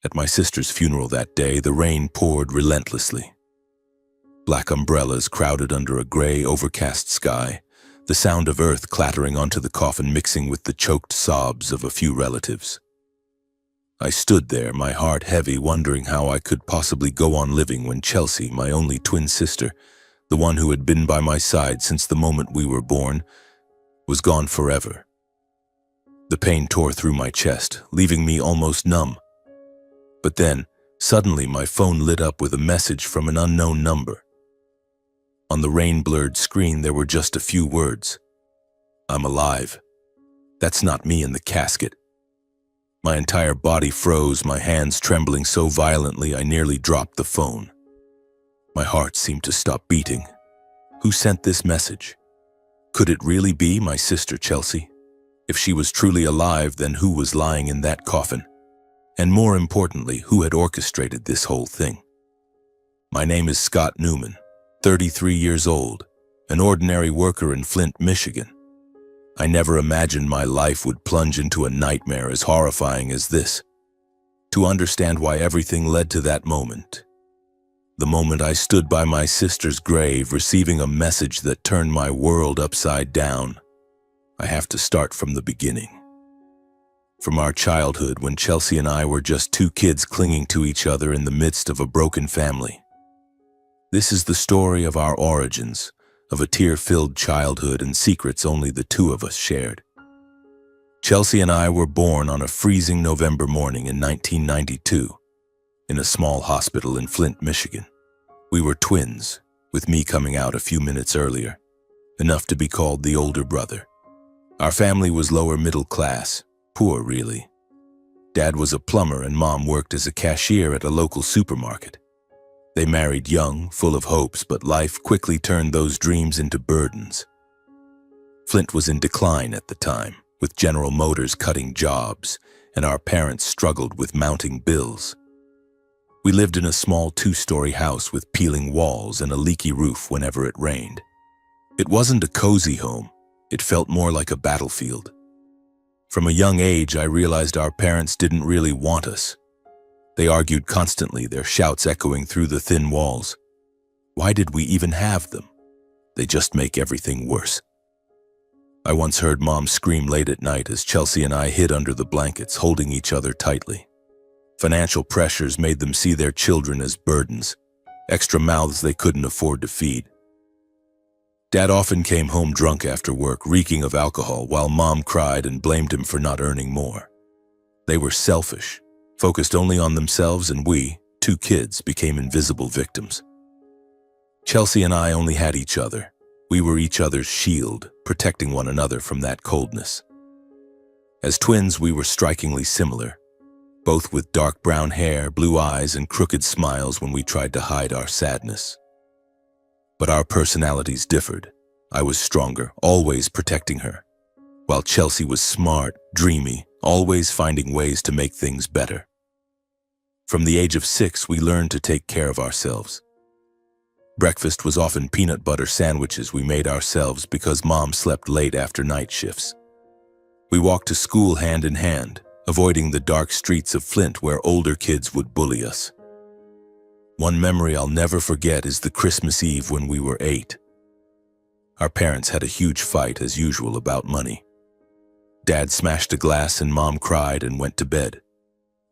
At my sister's funeral that day, the rain poured relentlessly. Black umbrellas crowded under a gray, overcast sky, the sound of earth clattering onto the coffin mixing with the choked sobs of a few relatives. I stood there, my heart heavy, wondering how I could possibly go on living when Chelsea, my only twin sister, the one who had been by my side since the moment we were born, was gone forever. The pain tore through my chest, leaving me almost numb. But then, suddenly my phone lit up with a message from an unknown number. On the rain-blurred screen there were just a few words. "I'm alive. That's not me in the casket." My entire body froze, my hands trembling so violently I nearly dropped the phone. My heart seemed to stop beating. Who sent this message? Could it really be my sister Chelsea? If she was truly alive, then who was lying in that coffin? And more importantly, who had orchestrated this whole thing? My name is Scott Newman, 33 years old, an ordinary worker in Flint, Michigan. I never imagined my life would plunge into a nightmare as horrifying as this. To understand why everything led to that moment, the moment I stood by my sister's grave receiving a message that turned my world upside down, I have to start from the beginning. From our childhood, when Chelsea and I were just two kids clinging to each other in the midst of a broken family. This is the story of our origins, of a tear-filled childhood and secrets only the two of us shared. Chelsea and I were born on a freezing November morning in 1992, in a small hospital in Flint, Michigan. We were twins, with me coming out a few minutes earlier, enough to be called the older brother. Our family was lower middle class, poor really. Dad was a plumber and Mom worked as a cashier at a local supermarket. They married young, full of hopes, but life quickly turned those dreams into burdens. Flint was in decline at the time, with General Motors cutting jobs, and our parents struggled with mounting bills. We lived in a small 2-story house with peeling walls and a leaky roof whenever it rained. It wasn't a cozy home, it felt more like a battlefield. From a young age, I realized our parents didn't really want us. They argued constantly, their shouts echoing through the thin walls. Why did we even have them? They just make everything worse. I once heard Mom scream late at night as Chelsea and I hid under the blankets, holding each other tightly. Financial pressures made them see their children as burdens, extra mouths they couldn't afford to feed. Dad often came home drunk after work, reeking of alcohol, while Mom cried and blamed him for not earning more. They were selfish, focused only on themselves, and we, two kids, became invisible victims. Chelsea and I only had each other. We were each other's shield, protecting one another from that coldness. As twins, we were strikingly similar, both with dark brown hair, blue eyes, and crooked smiles when we tried to hide our sadness. But our personalities differed. I was stronger, always protecting her, while Chelsea was smart, dreamy, always finding ways to make things better. From the age of 6, we learned to take care of ourselves. Breakfast was often peanut butter sandwiches we made ourselves because Mom slept late after night shifts. We walked to school hand in hand, avoiding the dark streets of Flint where older kids would bully us. One memory I'll never forget is the Christmas Eve when we were 8. Our parents had a huge fight, as usual, about money. Dad smashed a glass and Mom cried and went to bed.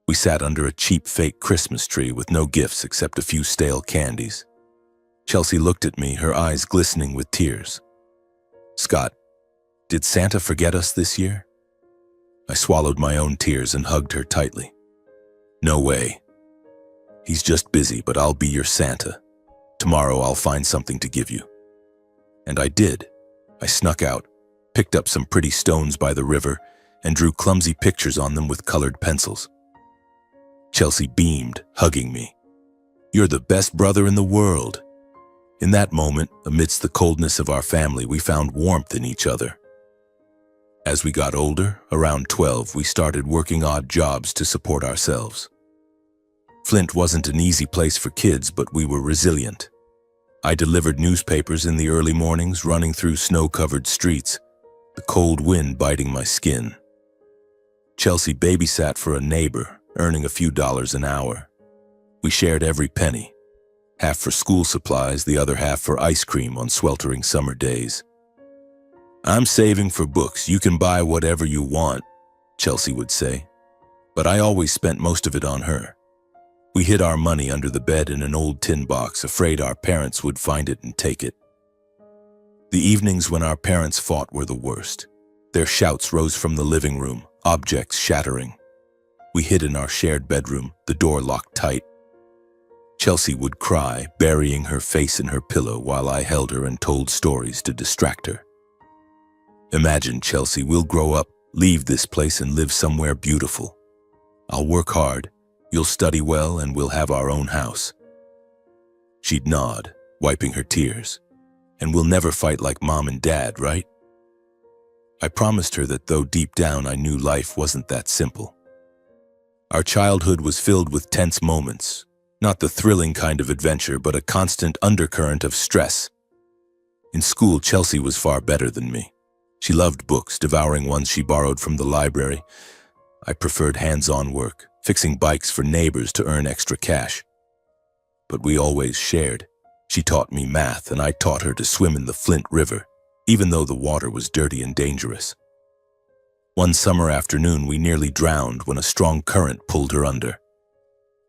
We sat under a cheap fake Christmas tree with no gifts except a few stale candies. Chelsea looked at me, her eyes glistening with tears. "Scott, did Santa forget us this year?" I swallowed my own tears and hugged her tightly. "No way. He's just busy, but I'll be your Santa. Tomorrow I'll find something to give you." And I did. I snuck out, picked up some pretty stones by the river, and drew clumsy pictures on them with colored pencils. Chelsea beamed, hugging me. "You're the best brother in the world." In that moment, amidst the coldness of our family, we found warmth in each other. As we got older, around 12, we started working odd jobs to support ourselves. Flint wasn't an easy place for kids, but we were resilient. I delivered newspapers in the early mornings, running through snow-covered streets, the cold wind biting my skin. Chelsea babysat for a neighbor, earning a few dollars an hour. We shared every penny, half for school supplies, the other half for ice cream on sweltering summer days. "I'm saving for books. You can buy whatever you want," Chelsea would say. But I always spent most of it on her. We hid our money under the bed in an old tin box, afraid our parents would find it and take it. The evenings when our parents fought were the worst. Their shouts rose from the living room, objects shattering. We hid in our shared bedroom, the door locked tight. Chelsea would cry, burying her face in her pillow while I held her and told stories to distract her. "Imagine, Chelsea, we'll grow up, leave this place and live somewhere beautiful. I'll work hard, you'll study well, and we'll have our own house." She'd nod, wiping her tears. "And we'll never fight like Mom and Dad, right?" I promised her that though deep down I knew life wasn't that simple. Our childhood was filled with tense moments, not the thrilling kind of adventure, but a constant undercurrent of stress. In school, Chelsea was far better than me. She loved books, devouring ones she borrowed from the library. I preferred hands-on work, fixing bikes for neighbors to earn extra cash. But we always shared. She taught me math, and I taught her to swim in the Flint River, even though the water was dirty and dangerous. One summer afternoon, we nearly drowned when a strong current pulled her under.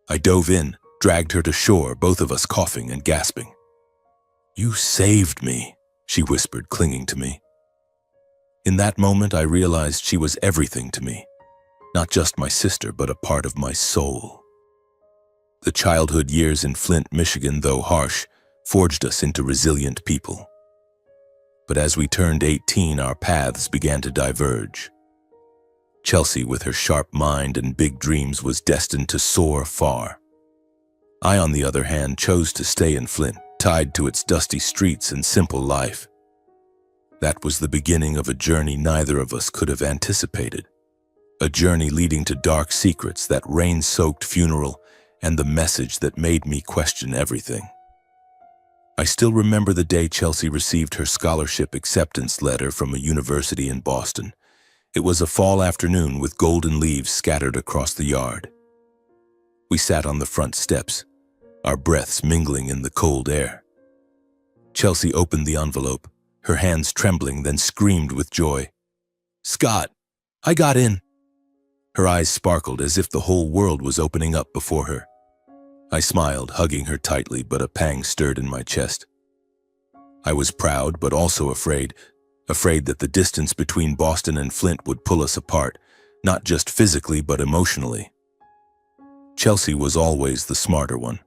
I dove in, dragged her to shore, both of us coughing and gasping. "You saved me," she whispered, clinging to me. In that moment, I realized she was everything to me. Not just my sister, but a part of my soul. The childhood years in Flint, Michigan, though harsh, forged us into resilient people. But as we turned 18, our paths began to diverge. Chelsea, with her sharp mind and big dreams, was destined to soar far. I, on the other hand, chose to stay in Flint, tied to its dusty streets and simple life. That was the beginning of a journey neither of us could have anticipated. A journey leading to dark secrets, that rain-soaked funeral, and the message that made me question everything. I still remember the day Chelsea received her scholarship acceptance letter from a university in Boston. It was a fall afternoon with golden leaves scattered across the yard. We sat on the front steps, our breaths mingling in the cold air. Chelsea opened the envelope, her hands trembling, then screamed with joy. "Scott, I got in!" Her eyes sparkled as if the whole world was opening up before her. I smiled, hugging her tightly, but a pang stirred in my chest. I was proud, but also afraid that the distance between Boston and Flint would pull us apart, not just physically, but emotionally. Chelsea was always the smarter one.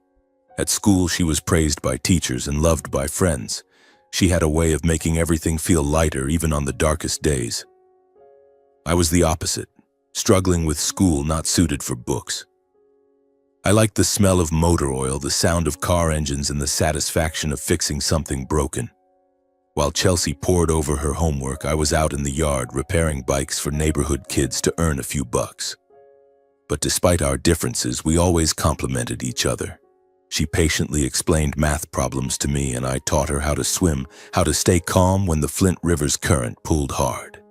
At school, she was praised by teachers and loved by friends. She had a way of making everything feel lighter, even on the darkest days. I was the opposite, struggling with school, not suited for books. I liked the smell of motor oil, the sound of car engines, and the satisfaction of fixing something broken. While Chelsea pored over her homework, I was out in the yard repairing bikes for neighborhood kids to earn a few bucks. But despite our differences, we always complimented each other. She patiently explained math problems to me, and I taught her how to swim, how to stay calm when the Flint River's current pulled hard.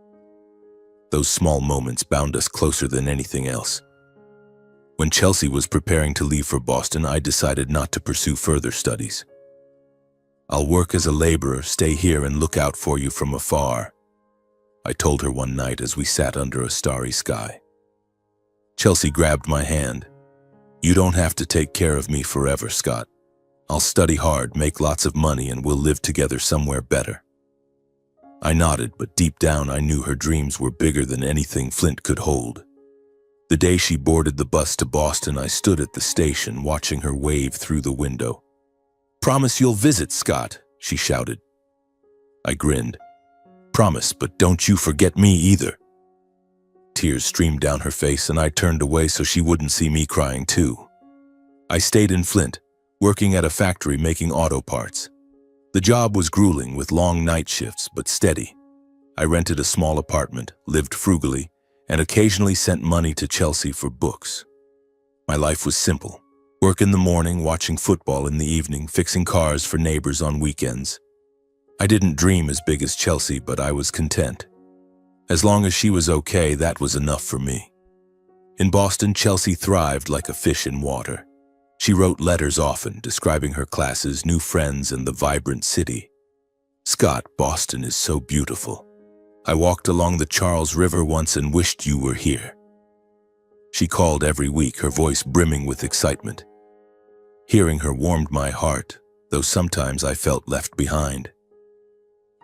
Those small moments bound us closer than anything else. When Chelsea was preparing to leave for Boston, I decided not to pursue further studies. "I'll work as a laborer, stay here, and look out for you from afar," I told her one night as we sat under a starry sky. Chelsea grabbed my hand. "You don't have to take care of me forever, Scott. I'll study hard, make lots of money, and we'll live together somewhere better." I nodded, but deep down I knew her dreams were bigger than anything Flint could hold. The day she boarded the bus to Boston, I stood at the station watching her wave through the window. "Promise you'll visit, Scott," she shouted. I grinned. "Promise, but don't you forget me either." Tears streamed down her face, and I turned away so she wouldn't see me crying too. I stayed in Flint, working at a factory making auto parts. The job was grueling with long night shifts, but steady. I rented a small apartment, lived frugally, and occasionally sent money to Chelsea for books. My life was simple. Work in the morning, watching football in the evening, fixing cars for neighbors on weekends. I didn't dream as big as Chelsea, but I was content. As long as she was okay, that was enough for me. In Boston, Chelsea thrived like a fish in water. She wrote letters often, describing her classes, new friends, and the vibrant city. "Scott, Boston is so beautiful. I walked along the Charles River once and wished you were here." She called every week, her voice brimming with excitement. Hearing her warmed my heart, though sometimes I felt left behind.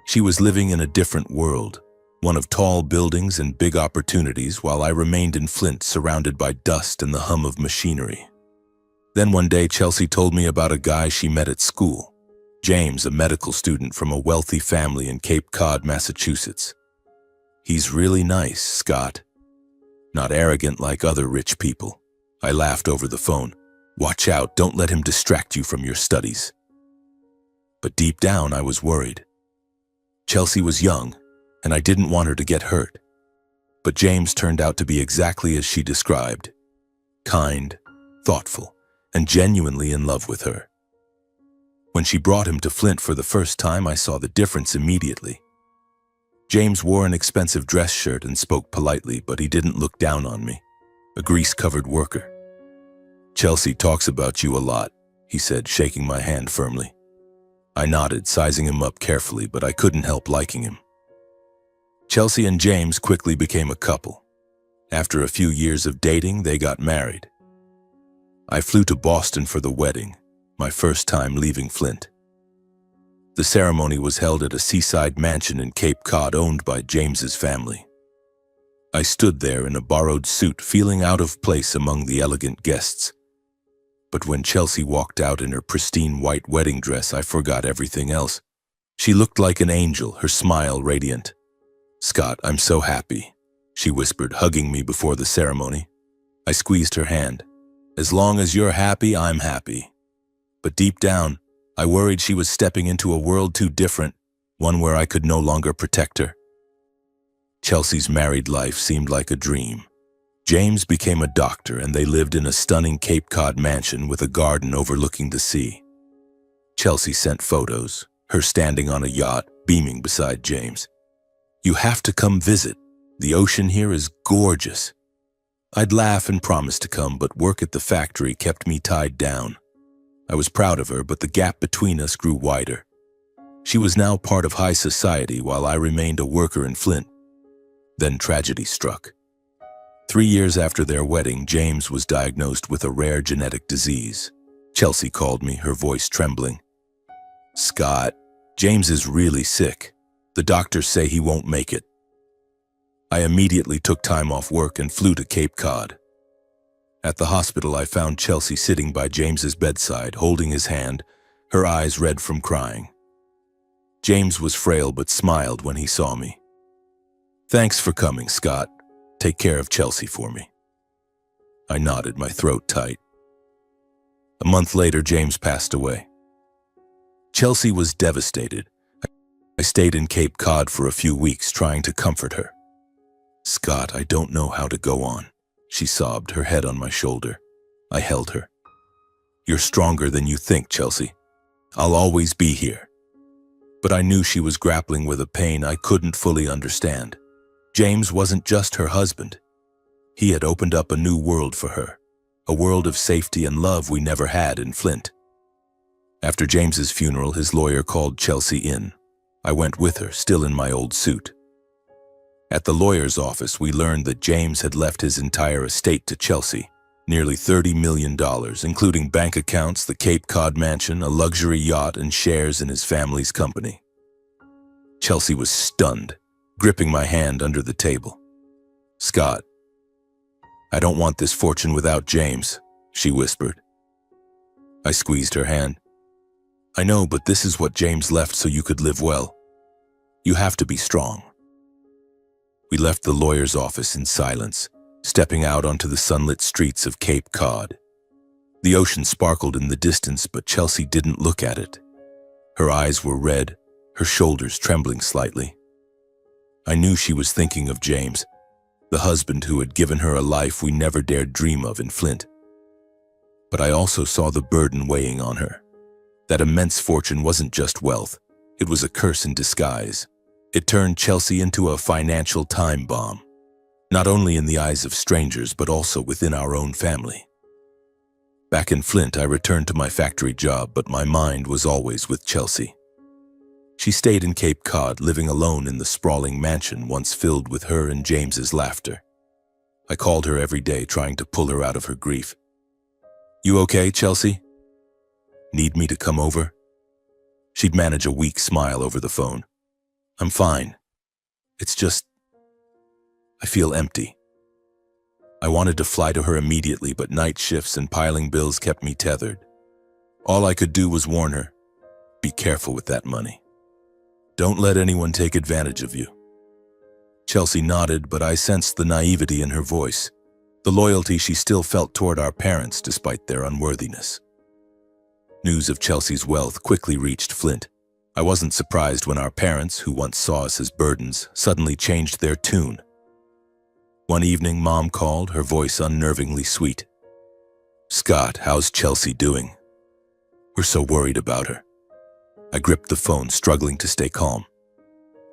She was living in a different world, one of tall buildings and big opportunities, while I remained in Flint, surrounded by dust and the hum of machinery. Then one day, Chelsea told me about a guy she met at school, James, a medical student from a wealthy family in Cape Cod, Massachusetts. "He's really nice, Scott. Not arrogant like other rich people." I laughed over the phone. "Watch out, don't let him distract you from your studies." But deep down, I was worried. Chelsea was young, and I didn't want her to get hurt. But James turned out to be exactly as she described: kind, thoughtful, and genuinely in love with her. When she brought him to Flint for the first time, I saw the difference immediately. James wore an expensive dress shirt and spoke politely, but he didn't look down on me, a grease-covered worker. "Chelsea talks about you a lot," he said, shaking my hand firmly. I nodded, sizing him up carefully, but I couldn't help liking him. Chelsea and James quickly became a couple. After a few years of dating, they got married. I flew to Boston for the wedding, my first time leaving Flint. The ceremony was held at a seaside mansion in Cape Cod owned by James's family. I stood there in a borrowed suit, feeling out of place among the elegant guests. But when Chelsea walked out in her pristine white wedding dress, I forgot everything else. She looked like an angel, her smile radiant. "Scott, I'm so happy," she whispered, hugging me before the ceremony. I squeezed her hand. "As long as you're happy, I'm happy." But deep down, I worried she was stepping into a world too different, one where I could no longer protect her. Chelsea's married life seemed like a dream. James became a doctor, and they lived in a stunning Cape Cod mansion with a garden overlooking the sea. Chelsea sent photos, her standing on a yacht, beaming beside James. "You have to come visit. The ocean here is gorgeous." I'd laugh and promise to come, but work at the factory kept me tied down. I was proud of her, but the gap between us grew wider. She was now part of high society, while I remained a worker in Flint. Then tragedy struck. 3 years after their wedding, James was diagnosed with a rare genetic disease. Chelsea called me, her voice trembling. "Scott, James is really sick. The doctors say he won't make it." I immediately took time off work and flew to Cape Cod. At the hospital, I found Chelsea sitting by James's bedside, holding his hand, her eyes red from crying. James was frail but smiled when he saw me. "Thanks for coming, Scott. Take care of Chelsea for me." I nodded, my throat tight. A month later, James passed away. Chelsea was devastated. I stayed in Cape Cod for a few weeks, trying to comfort her. "Scott, I don't know how to go on," she sobbed, her head on my shoulder. I held her. "You're stronger than you think, Chelsea. I'll always be here." But I knew she was grappling with a pain I couldn't fully understand. James wasn't just her husband. He had opened up a new world for her, a world of safety and love we never had in Flint. After James's funeral, his lawyer called Chelsea in. I went with her, still in my old suit. At the lawyer's office, we learned that James had left his entire estate to Chelsea, nearly $30 million, including bank accounts, the Cape Cod mansion, a luxury yacht, and shares in his family's company. Chelsea was stunned, gripping my hand under the table. "Scott, I don't want this fortune without James," she whispered. I squeezed her hand. "I know, but this is what James left so you could live well. You have to be strong." We left the lawyer's office in silence, stepping out onto the sunlit streets of Cape Cod. The ocean sparkled in the distance, but Chelsea didn't look at it. Her eyes were red, her shoulders trembling slightly. I knew she was thinking of James, the husband who had given her a life we never dared dream of in Flint. But I also saw the burden weighing on her. That immense fortune wasn't just wealth, it was a curse in disguise. It turned Chelsea into a financial time bomb. not only in the eyes of strangers but also within our own family. Back in Flint, I returned to my factory job, but my mind was always with Chelsea. She stayed in Cape Cod, living alone in the sprawling mansion once filled with her and James's laughter. I called her every day, trying to pull her out of her grief. "You okay, Chelsea? Need me to come over?" She'd manage a weak smile over the phone. "I'm fine. It's just, I feel empty." I wanted to fly to her immediately, but night shifts and piling bills kept me tethered. All I could do was warn her, "Be careful with that money. Don't let anyone take advantage of you." Chelsea nodded, but I sensed the naivety in her voice, the loyalty she still felt toward our parents despite their unworthiness. News of Chelsea's wealth quickly reached Flint. I wasn't surprised when our parents, who once saw us as burdens, suddenly changed their tune. One evening, Mom called, her voice unnervingly sweet. "Scott, how's Chelsea doing? We're so worried about her." I gripped the phone, struggling to stay calm.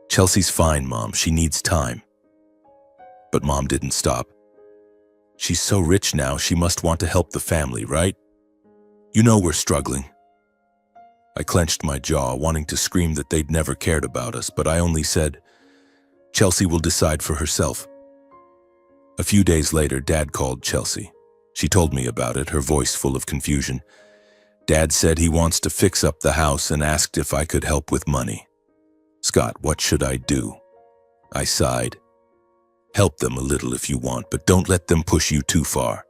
"Chelsea's fine, Mom. She needs time." But Mom didn't stop. "She's so rich now, she must want to help the family, right? You know we're struggling." I clenched my jaw, wanting to scream that they'd never cared about us, but I only said, "Chelsea will decide for herself." A few days later, Dad called Chelsea. She told me about it, her voice full of confusion. "Dad said he wants to fix up the house and asked if I could help with money." "Scott, what should I do?" I sighed. "Help them a little if you want, but don't let them push you too far.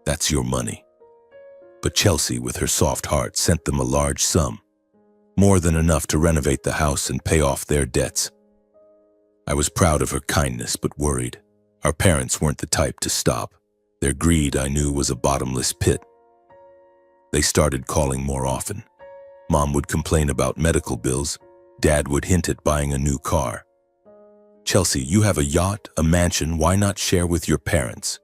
That's your money." But Chelsea, with her soft heart, sent them a large sum, more than enough to renovate the house and pay off their debts. I was proud of her kindness, but worried. Our parents weren't the type to stop. Their greed, I knew, was a bottomless pit. They started calling more often. Mom would complain about medical bills. Dad would hint at buying a new car. "Chelsea, you have a yacht, a mansion, why not share with your parents?"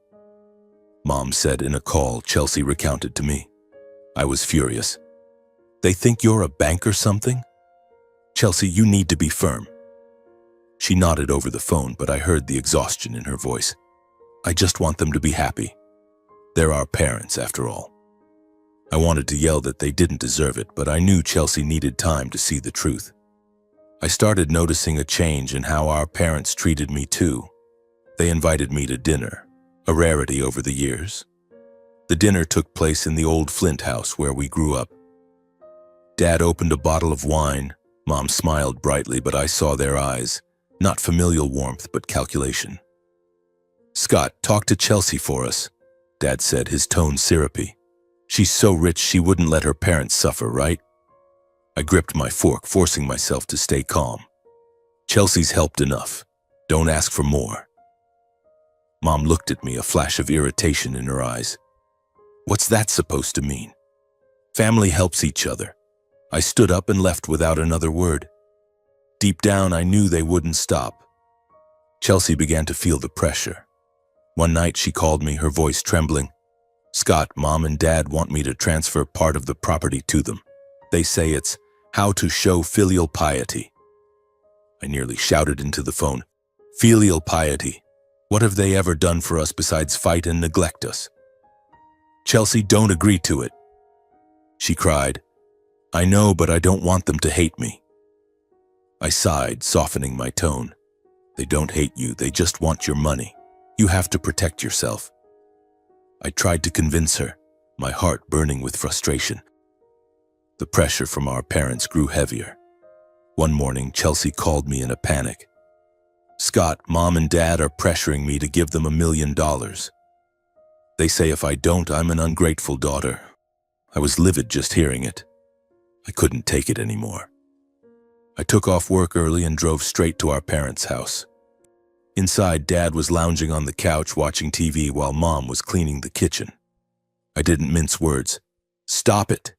Mom said in a call Chelsea recounted to me. I was furious. "They think you're a bank or something? Chelsea, you need to be firm." She nodded over the phone, but I heard the exhaustion in her voice. "I just want them to be happy. They're our parents, after all." I wanted to yell that they didn't deserve it, but I knew Chelsea needed time to see the truth. I started noticing a change in how our parents treated me too. They invited me to dinner, a rarity over the years. The dinner took place in the old Flint house where we grew up. Dad opened a bottle of wine. Mom smiled brightly, but I saw their eyes. Not familial warmth, but calculation. "Scott, talk to Chelsea for us," Dad said, his tone syrupy. "She's so rich she wouldn't let her parents suffer, right?" I gripped my fork, forcing myself to stay calm. "Chelsea's helped enough. Don't ask for more." Mom looked at me, a flash of irritation in her eyes. "What's that supposed to mean? Family helps each other." I stood up and left without another word. Deep down, I knew they wouldn't stop. Chelsea began to feel the pressure. One night she called me, her voice trembling. "Scott, Mom and Dad want me to transfer part of the property to them. They say it's how to show filial piety." I nearly shouted into the phone. "Filial piety? What have they ever done for us besides fight and neglect us?" "Chelsea, don't agree to it," she cried. "I know, but I don't want them to hate me." I sighed, softening my tone. "They don't hate you, they just want your money. You have to protect yourself." I tried to convince her, my heart burning with frustration. The pressure from our parents grew heavier. One morning, Chelsea called me in a panic. "Scott, Mom and Dad are pressuring me to give them $1 million. They say if I don't, I'm an ungrateful daughter." I was livid just hearing it. I couldn't take it anymore. I took off work early and drove straight to our parents' house. Inside, Dad was lounging on the couch watching TV while Mom was cleaning the kitchen. I didn't mince words. "Stop it.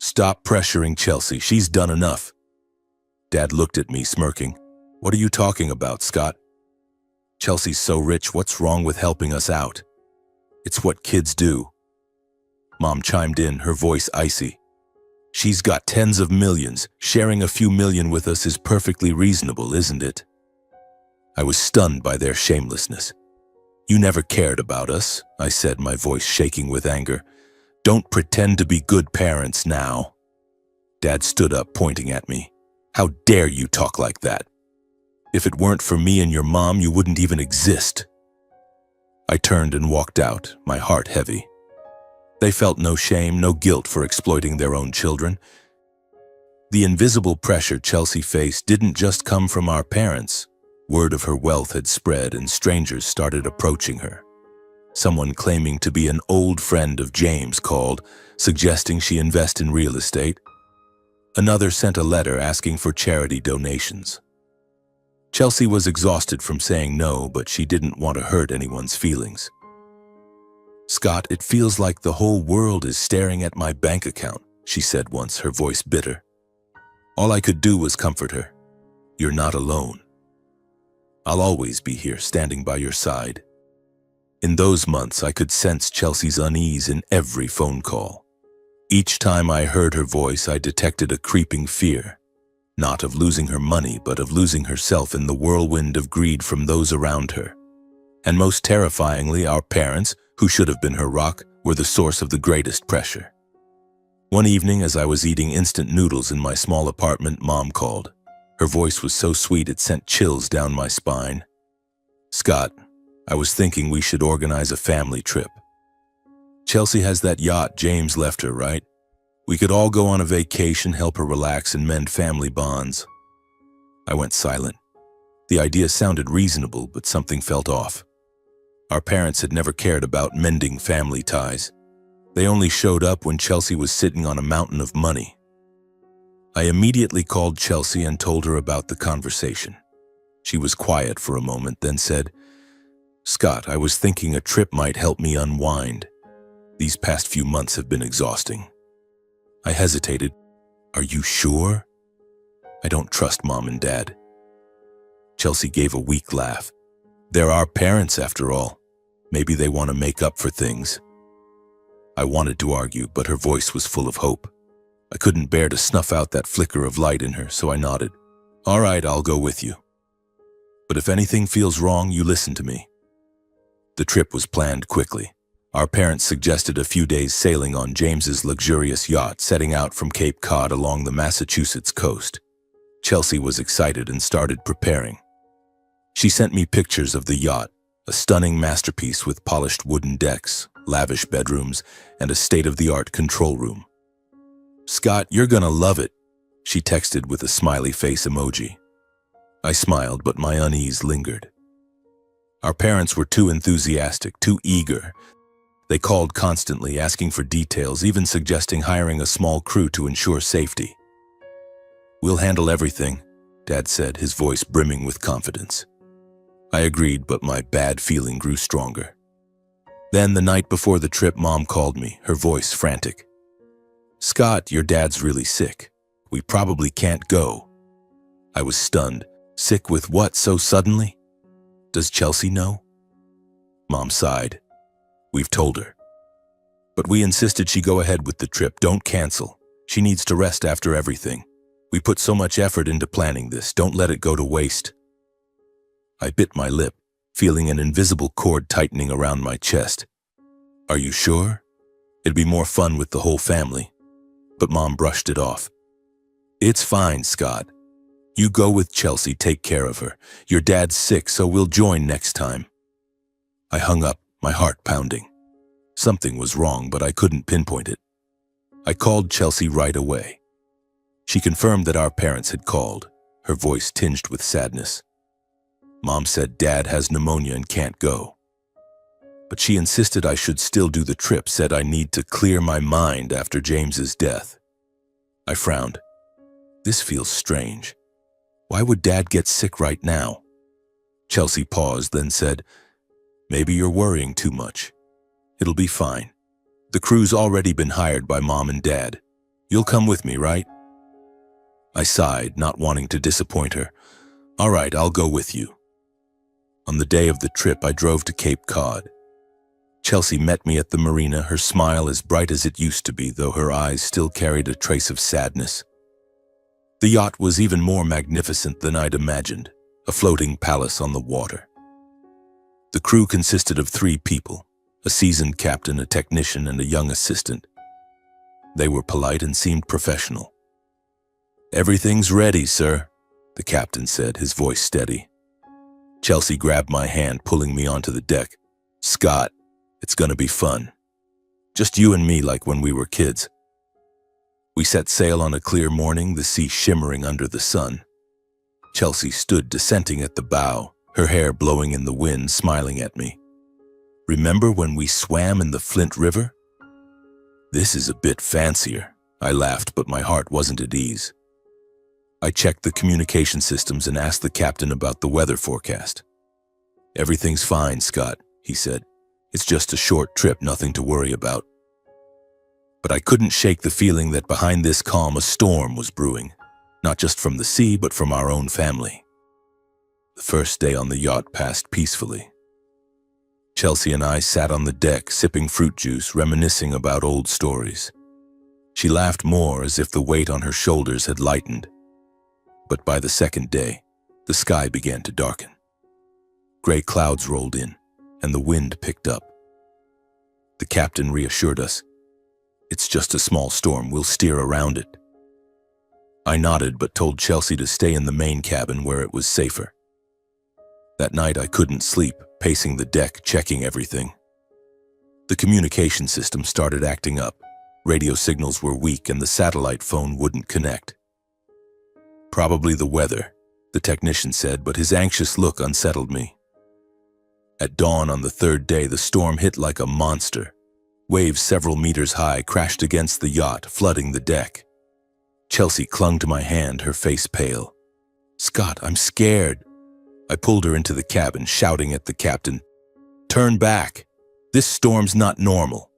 Stop pressuring Chelsea. She's done enough." Dad looked at me, smirking. "What are you talking about, Scott? Chelsea's so rich, what's wrong with helping us out? It's what kids do." Mom chimed in, her voice icy. "She's got tens of millions. Sharing a few million with us is perfectly reasonable, isn't it?" I was stunned by their shamelessness. "You never cared about us," I said, my voice shaking with anger. "Don't pretend to be good parents now." Dad stood up, pointing at me. "How dare you talk like that? If it weren't for me and your mom, you wouldn't even exist." I turned and walked out, my heart heavy. They felt no shame, no guilt for exploiting their own children. The invisible pressure Chelsea faced didn't just come from our parents. Word of her wealth had spread and strangers started approaching her. Someone claiming to be an old friend of James called, suggesting she invest in real estate. Another sent a letter asking for charity donations. Chelsea was exhausted from saying no, but she didn't want to hurt anyone's feelings. "Scott, it feels like the whole world is staring at my bank account," she said once, her voice bitter. All I could do was comfort her. "You're not alone. I'll always be here, standing by your side." In those months, I could sense Chelsea's unease in every phone call. Each time I heard her voice, I detected a creeping fear. Not of losing her money, but of losing herself in the whirlwind of greed from those around her. And most terrifyingly, our parents, who should have been her rock, were the source of the greatest pressure. One evening, as I was eating instant noodles in my small apartment, Mom called. Her voice was so sweet it sent chills down my spine. "Scott, I was thinking we should organize a family trip. Chelsea has that yacht James left her, right? We could all go on a vacation, help her relax, and mend family bonds." I went silent. The idea sounded reasonable, but something felt off. Our parents had never cared about mending family ties. They only showed up when Chelsea was sitting on a mountain of money. I immediately called Chelsea and told her about the conversation. She was quiet for a moment, then said, "Scott, I was thinking a trip might help me unwind. These past few months have been exhausting." I hesitated. "Are you sure?" "I don't trust Mom and Dad." Chelsea gave a weak laugh. "They're our parents after all. Maybe they want to make up for things." I wanted to argue, but her voice was full of hope. I couldn't bear to snuff out that flicker of light in her, so I nodded. "All right, I'll go with you. But if anything feels wrong, you listen to me." The trip was planned quickly. Our parents suggested a few days sailing on James's luxurious yacht, setting out from Cape Cod along the Massachusetts coast. Chelsea was excited and started preparing. She sent me pictures of the yacht, a stunning masterpiece with polished wooden decks, lavish bedrooms, and a state-of-the-art control room. "Scott, you're gonna love it," she texted with a smiley face emoji. I smiled, but my unease lingered. Our parents were too enthusiastic, too eager. They called constantly, asking for details, even suggesting hiring a small crew to ensure safety. "We'll handle everything," Dad said, his voice brimming with confidence. I agreed, but my bad feeling grew stronger. Then, the night before the trip, Mom called me, her voice frantic. "Scott, your dad's really sick. We probably can't go." I was stunned. Sick with what so suddenly? "Does Chelsea know?" Mom sighed. "We've told her. But we insisted she go ahead with the trip. Don't cancel. She needs to rest after everything. We put so much effort into planning this. Don't let it go to waste." I bit my lip, feeling an invisible cord tightening around my chest. "Are you sure? It'd be more fun with the whole family." But Mom brushed it off. "It's fine, Scott. You go with Chelsea, take care of her. Your dad's sick, so we'll join next time." I hung up, my heart pounding. Something was wrong, but I couldn't pinpoint it. I called Chelsea right away. She confirmed that our parents had called, her voice tinged with sadness. Mom said Dad has pneumonia and can't go. But she insisted I should still do the trip, said I need to clear my mind after James's death. I frowned. This feels strange. Why would Dad get sick right now? Chelsea paused, then said, "Maybe you're worrying too much. It'll be fine. The crew's already been hired by Mom and Dad. You'll come with me, right?" I sighed, not wanting to disappoint her. "All right, I'll go with you." On the day of the trip, I drove to Cape Cod. Chelsea met me at the marina, her smile as bright as it used to be, though her eyes still carried a trace of sadness. The yacht was even more magnificent than I'd imagined. a floating palace on the water. The crew consisted of 3 people, a seasoned captain, a technician, and a young assistant. They were polite and seemed professional. "Everything's ready, sir," the captain said, his voice steady. Chelsea grabbed my hand, pulling me onto the deck. "Scott, it's gonna be fun. Just you and me like when we were kids." We set sail on a clear morning, the sea shimmering under the sun. Chelsea stood dissenting at the bow, her hair blowing in the wind, smiling at me. "Remember when we swam in the Flint River?" "This is a bit fancier," I laughed, but my heart wasn't at ease. I checked the communication systems and asked the captain about the weather forecast. "Everything's fine, Scott," he said. "It's just a short trip, nothing to worry about." But I couldn't shake the feeling that behind this calm a storm was brewing, not just from the sea, but from our own family. The first day on the yacht passed peacefully. Chelsea and I sat on the deck, sipping fruit juice, reminiscing about old stories. She laughed more, as if the weight on her shoulders had lightened. But by the second day, the sky began to darken. Gray clouds rolled in, and the wind picked up. The captain reassured us. "It's just a small storm, we'll steer around it." I nodded, but told Chelsea to stay in the main cabin where it was safer. That night I couldn't sleep, pacing the deck, checking everything. The communication system started acting up. Radio signals were weak and the satellite phone wouldn't connect. "Probably the weather," the technician said, but his anxious look unsettled me. At dawn on the third day, the storm hit like a monster. Waves several meters high crashed against the yacht, flooding the deck. Chelsea clung to my hand, her face pale. "Scott, I'm scared." I pulled her into the cabin, shouting at the captain, "Turn back! This storm's not normal."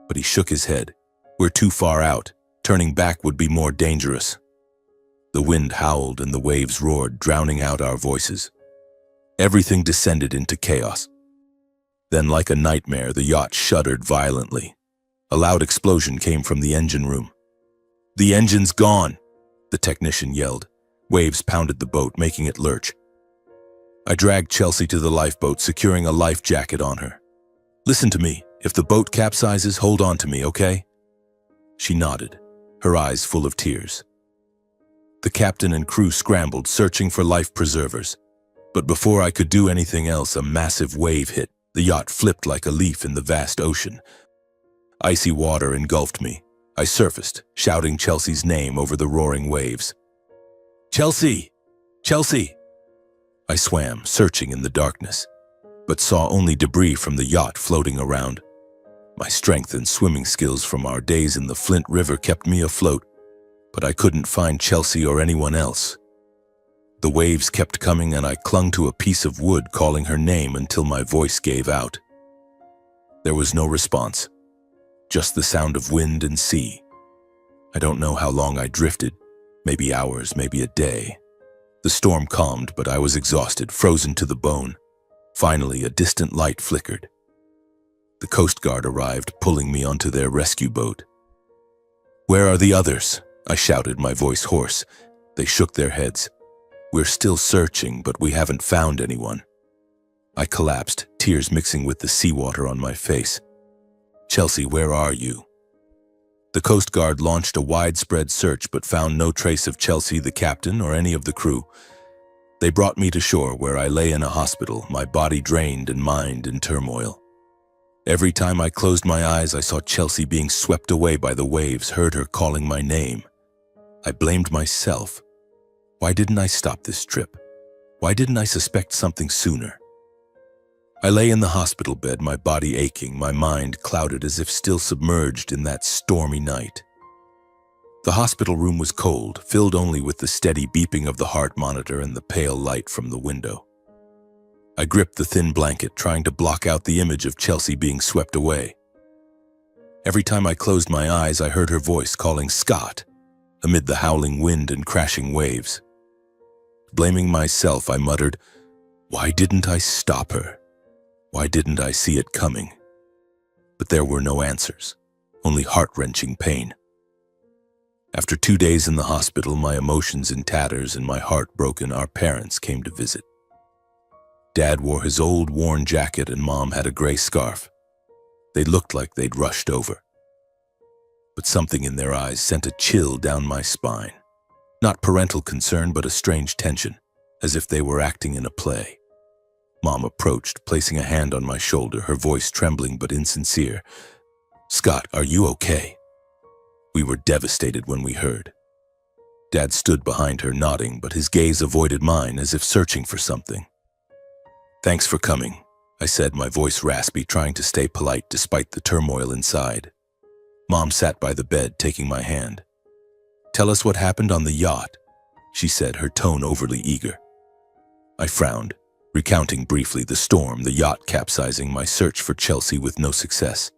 But he shook his head. "We're too far out. Turning back would be more dangerous." The wind howled and the waves roared, drowning out our voices. Everything descended into chaos. Then, like a nightmare, the yacht shuddered violently. A loud explosion came from the engine room. "The engine's gone!" the technician yelled. Waves pounded the boat, making it lurch. I dragged Chelsea to the lifeboat, securing a life jacket on her. "Listen to me. If the boat capsizes, hold on to me, okay?" She nodded, her eyes full of tears. The captain and crew scrambled, searching for life preservers. But before I could do anything else, a massive wave hit. The yacht flipped like a leaf in the vast ocean. Icy water engulfed me. I surfaced, shouting Chelsea's name over the roaring waves. "Chelsea! Chelsea!" I swam, searching in the darkness, but saw only debris from the yacht floating around. My strength and swimming skills from our days in the Flint River kept me afloat, but I couldn't find Chelsea or anyone else. The waves kept coming and I clung to a piece of wood, calling her name until my voice gave out. There was no response, just the sound of wind and sea. I don't know how long I drifted, maybe hours, maybe a day. The storm calmed, but I was exhausted, frozen to the bone. Finally, a distant light flickered. The Coast Guard arrived, pulling me onto their rescue boat. "Where are the others?" I shouted, my voice hoarse. They shook their heads. "We're still searching, but we haven't found anyone." I collapsed, tears mixing with the seawater on my face. "Chelsea, where are you?" The Coast Guard launched a widespread search but found no trace of Chelsea, the captain, or any of the crew. They brought me to shore where I lay in a hospital, my body drained and mind in turmoil. Every time I closed my eyes, I saw Chelsea being swept away by the waves, heard her calling my name. I blamed myself. Why didn't I stop this trip? Why didn't I suspect something sooner? I lay in the hospital bed, my body aching, my mind clouded as if still submerged in that stormy night. The hospital room was cold, filled only with the steady beeping of the heart monitor and the pale light from the window. I gripped the thin blanket, trying to block out the image of Chelsea being swept away. Every time I closed my eyes, I heard her voice calling Scott, amid the howling wind and crashing waves. Blaming myself, I muttered, "Why didn't I stop her? Why didn't I see it coming?" But there were no answers, only heart-wrenching pain. After 2 days in the hospital, my emotions in tatters and my heart broken, our parents came to visit. Dad wore his old worn jacket and Mom had a gray scarf. They looked like they'd rushed over. But something in their eyes sent a chill down my spine. Not parental concern, but a strange tension, as if they were acting in a play. Mom approached, placing a hand on my shoulder, her voice trembling but insincere. "Scott, are you okay?" We were devastated when we heard. Dad stood behind her, nodding, but his gaze avoided mine as if searching for something. "Thanks for coming," I said, my voice raspy, trying to stay polite despite the turmoil inside. Mom sat by the bed, taking my hand. "Tell us what happened on the yacht," she said, her tone overly eager. I frowned, recounting briefly the storm, the yacht capsizing, my search for Chelsea with no success.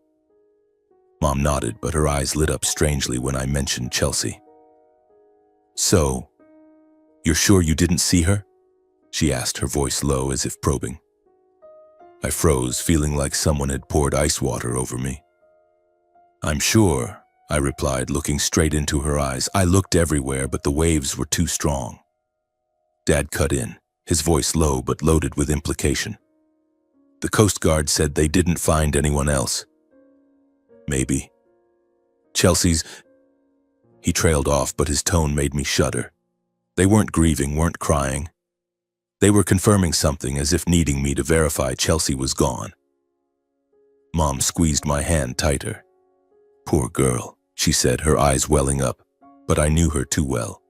Mom nodded, but her eyes lit up strangely when I mentioned Chelsea. "So, you're sure you didn't see her?" she asked, her voice low as if probing. I froze, feeling like someone had poured ice water over me. "I'm sure," I replied, looking straight into her eyes. "I looked everywhere, but the waves were too strong." Dad cut in, his voice low but loaded with implication. "The Coast Guard said they didn't find anyone else." "Maybe. Chelsea's—" He trailed off, but his tone made me shudder. They weren't grieving, weren't crying. They were confirming something, as if needing me to verify Chelsea was gone. Mom squeezed my hand tighter. "Poor girl," she said, her eyes welling up, but I knew her too well.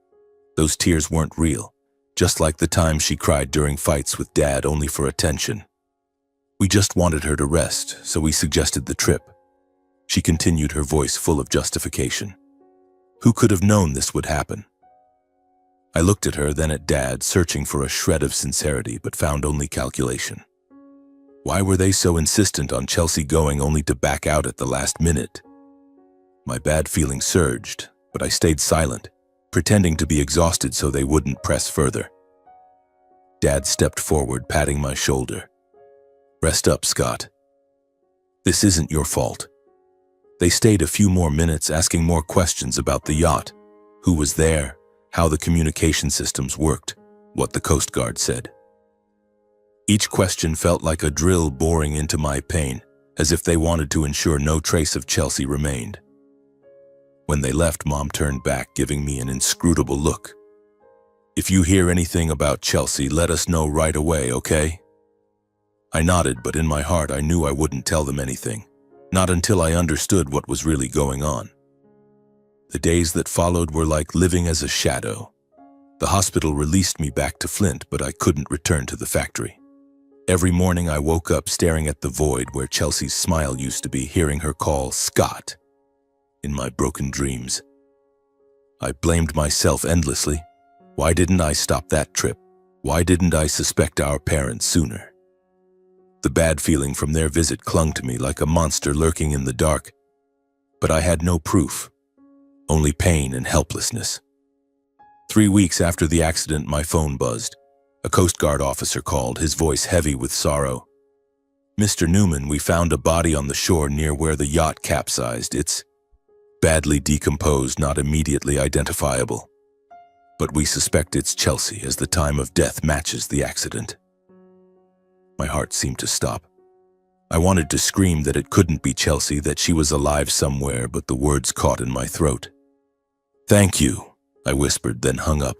Those tears weren't real, just like the time she cried during fights with Dad only for attention. "We just wanted her to rest, so we suggested the trip." She continued, her voice full of justification. "Who could have known this would happen?" I looked at her, then at Dad, searching for a shred of sincerity, but found only calculation. Why were they so insistent on Chelsea going only to back out at the last minute? My bad feeling surged, but I stayed silent, pretending to be exhausted so they wouldn't press further. Dad stepped forward, patting my shoulder. "Rest up, Scott. This isn't your fault." They stayed a few more minutes, asking more questions about the yacht, who was there, how the communication systems worked, what the Coast Guard said. Each question felt like a drill boring into my pain, as if they wanted to ensure no trace of Chelsea remained. When they left, Mom turned back, giving me an inscrutable look. "If you hear anything about Chelsea, let us know right away, okay?" I nodded, but in my heart I knew I wouldn't tell them anything, not until I understood what was really going on. The days that followed were like living as a shadow. The hospital released me back to Flint, but I couldn't return to the factory. Every morning I woke up staring at the void where Chelsea's smile used to be, hearing her call Scott in my broken dreams. I blamed myself endlessly. Why didn't I stop that trip? Why didn't I suspect our parents sooner? The bad feeling from their visit clung to me like a monster lurking in the dark, but I had no proof, only pain and helplessness. 3 weeks after the accident, my phone buzzed. A Coast Guard officer called, his voice heavy with sorrow. "Mr. Newman, we found a body on the shore near where the yacht capsized. It's badly decomposed, not immediately identifiable. But we suspect it's Chelsea, as the time of death matches the accident." My heart seemed to stop. I wanted to scream that it couldn't be Chelsea, that she was alive somewhere, but the words caught in my throat. "Thank you," I whispered, then hung up.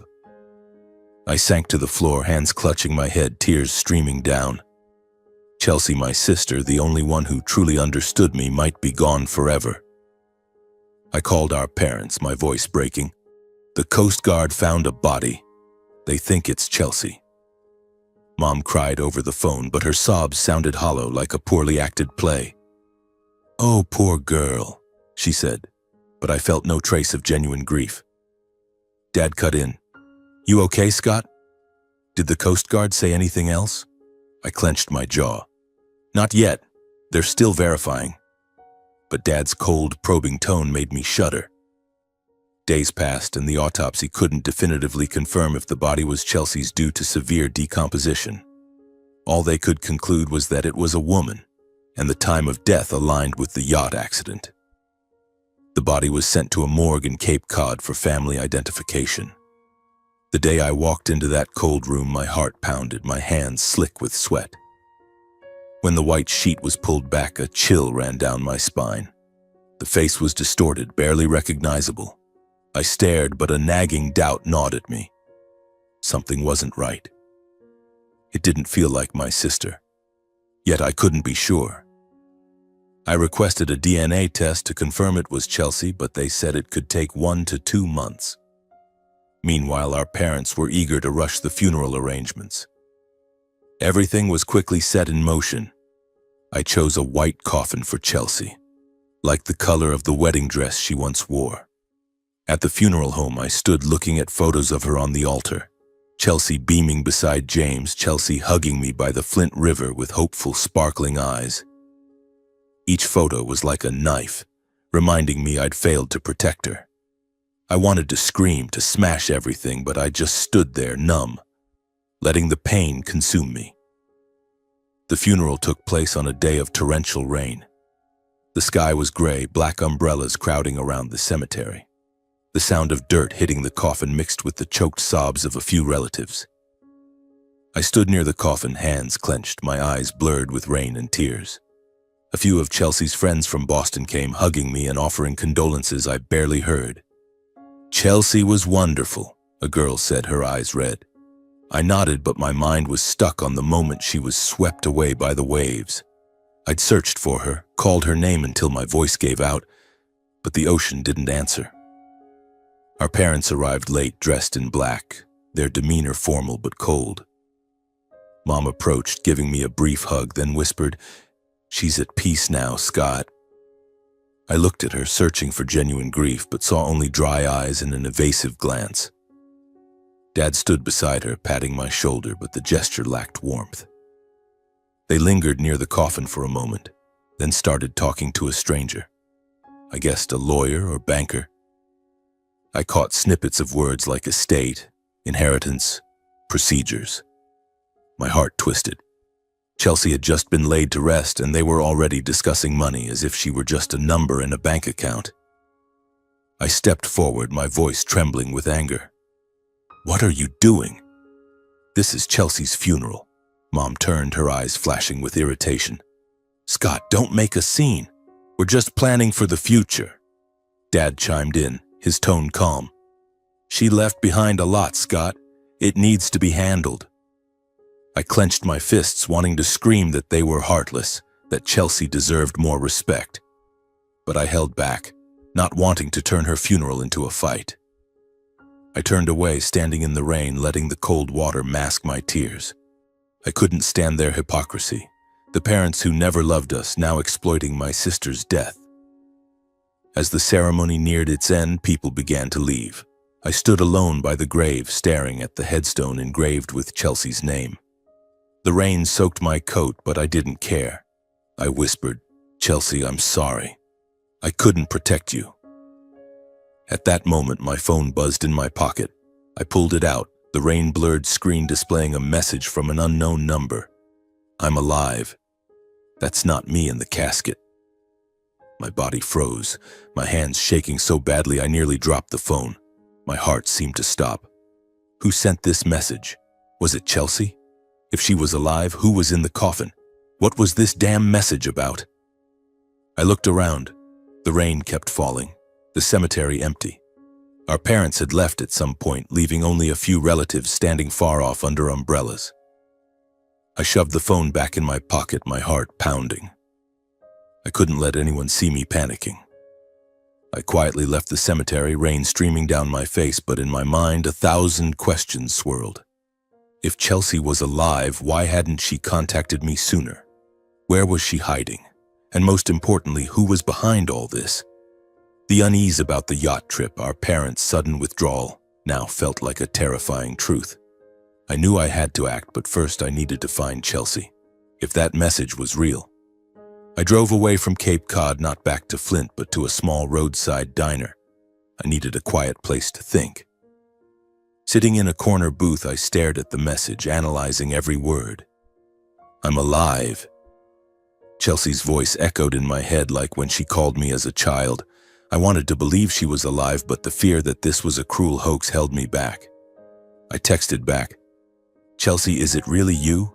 I sank to the floor, hands clutching my head, tears streaming down. Chelsea, my sister, the only one who truly understood me, might be gone forever. I called our parents, my voice breaking. "The Coast Guard found a body. They think it's Chelsea." Mom cried over the phone, but her sobs sounded hollow, like a poorly acted play. "Oh, poor girl," she said, but I felt no trace of genuine grief. Dad cut in. "You okay, Scott? Did the Coast Guard say anything else?" I clenched my jaw. "Not yet. They're still verifying." But Dad's cold, probing tone made me shudder. Days passed, and the autopsy couldn't definitively confirm if the body was Chelsea's due to severe decomposition. All they could conclude was that it was a woman, and the time of death aligned with the yacht accident. The body was sent to a morgue in Cape Cod for family identification. The day I walked into that cold room, my heart pounded, my hands slick with sweat. When the white sheet was pulled back, a chill ran down my spine. The face was distorted, barely recognizable. I stared, but a nagging doubt gnawed at me. Something wasn't right. It didn't feel like my sister. Yet I couldn't be sure. I requested a DNA test to confirm it was Chelsea, but they said it could take 1 to 2 months. Meanwhile, our parents were eager to rush the funeral arrangements. Everything was quickly set in motion. I chose a white coffin for Chelsea, like the color of the wedding dress she once wore. At the funeral home, I stood looking at photos of her on the altar. Chelsea beaming beside James, Chelsea hugging me by the Flint River with hopeful, sparkling eyes. Each photo was like a knife, reminding me I'd failed to protect her. I wanted to scream, to smash everything, but I just stood there, numb, letting the pain consume me. The funeral took place on a day of torrential rain. The sky was gray, black umbrellas crowding around the cemetery. The sound of dirt hitting the coffin mixed with the choked sobs of a few relatives. I stood near the coffin, hands clenched, my eyes blurred with rain and tears. A few of Chelsea's friends from Boston came, hugging me and offering condolences I barely heard. "Chelsea was wonderful," a girl said, her eyes red. I nodded, but my mind was stuck on the moment she was swept away by the waves. I'd searched for her, called her name until my voice gave out, but the ocean didn't answer. Our parents arrived late, dressed in black, their demeanor formal but cold. Mom approached, giving me a brief hug, then whispered, "She's at peace now, Scott." I looked at her, searching for genuine grief, but saw only dry eyes and an evasive glance. Dad stood beside her, patting my shoulder, but the gesture lacked warmth. They lingered near the coffin for a moment, then started talking to a stranger. I guessed a lawyer or banker. I caught snippets of words like estate, inheritance, procedures. My heart twisted. Chelsea had just been laid to rest, and they were already discussing money as if she were just a number in a bank account. I stepped forward, my voice trembling with anger. "What are you doing? This is Chelsea's funeral." Mom turned, her eyes flashing with irritation. "Scott, don't make a scene. We're just planning for the future." Dad chimed in, his tone calm. "She left behind a lot, Scott. It needs to be handled." I clenched my fists, wanting to scream that they were heartless, that Chelsea deserved more respect. But I held back, not wanting to turn her funeral into a fight. I turned away, standing in the rain, letting the cold water mask my tears. I couldn't stand their hypocrisy, the parents who never loved us now exploiting my sister's death. As the ceremony neared its end, people began to leave. I stood alone by the grave, staring at the headstone engraved with Chelsea's name. The rain soaked my coat, but I didn't care. I whispered, "Chelsea, I'm sorry. I couldn't protect you." At that moment, my phone buzzed in my pocket. I pulled it out, the rain-blurred screen displaying a message from an unknown number. "I'm alive. That's not me in the casket." My body froze, my hands shaking so badly I nearly dropped the phone. My heart seemed to stop. Who sent this message? Was it Chelsea? If she was alive, who was in the coffin? What was this damn message about? I looked around. The rain kept falling, the cemetery empty. Our parents had left at some point, leaving only a few relatives standing far off under umbrellas. I shoved the phone back in my pocket, my heart pounding. I couldn't let anyone see me panicking. I quietly left the cemetery, rain streaming down my face, but in my mind 1,000 questions swirled. If Chelsea was alive, why hadn't she contacted me sooner? Where was she hiding? And most importantly, who was behind all this? The unease about the yacht trip, our parents' sudden withdrawal, now felt like a terrifying truth. I knew I had to act, but first I needed to find Chelsea, if that message was real. I drove away from Cape Cod, not back to Flint, but to a small roadside diner. I needed a quiet place to think. Sitting in a corner booth, I stared at the message, analyzing every word. "I'm alive." Chelsea's voice echoed in my head like when she called me as a child, I wanted to believe she was alive, but the fear that this was a cruel hoax held me back. I texted back, "Chelsea, is it really you?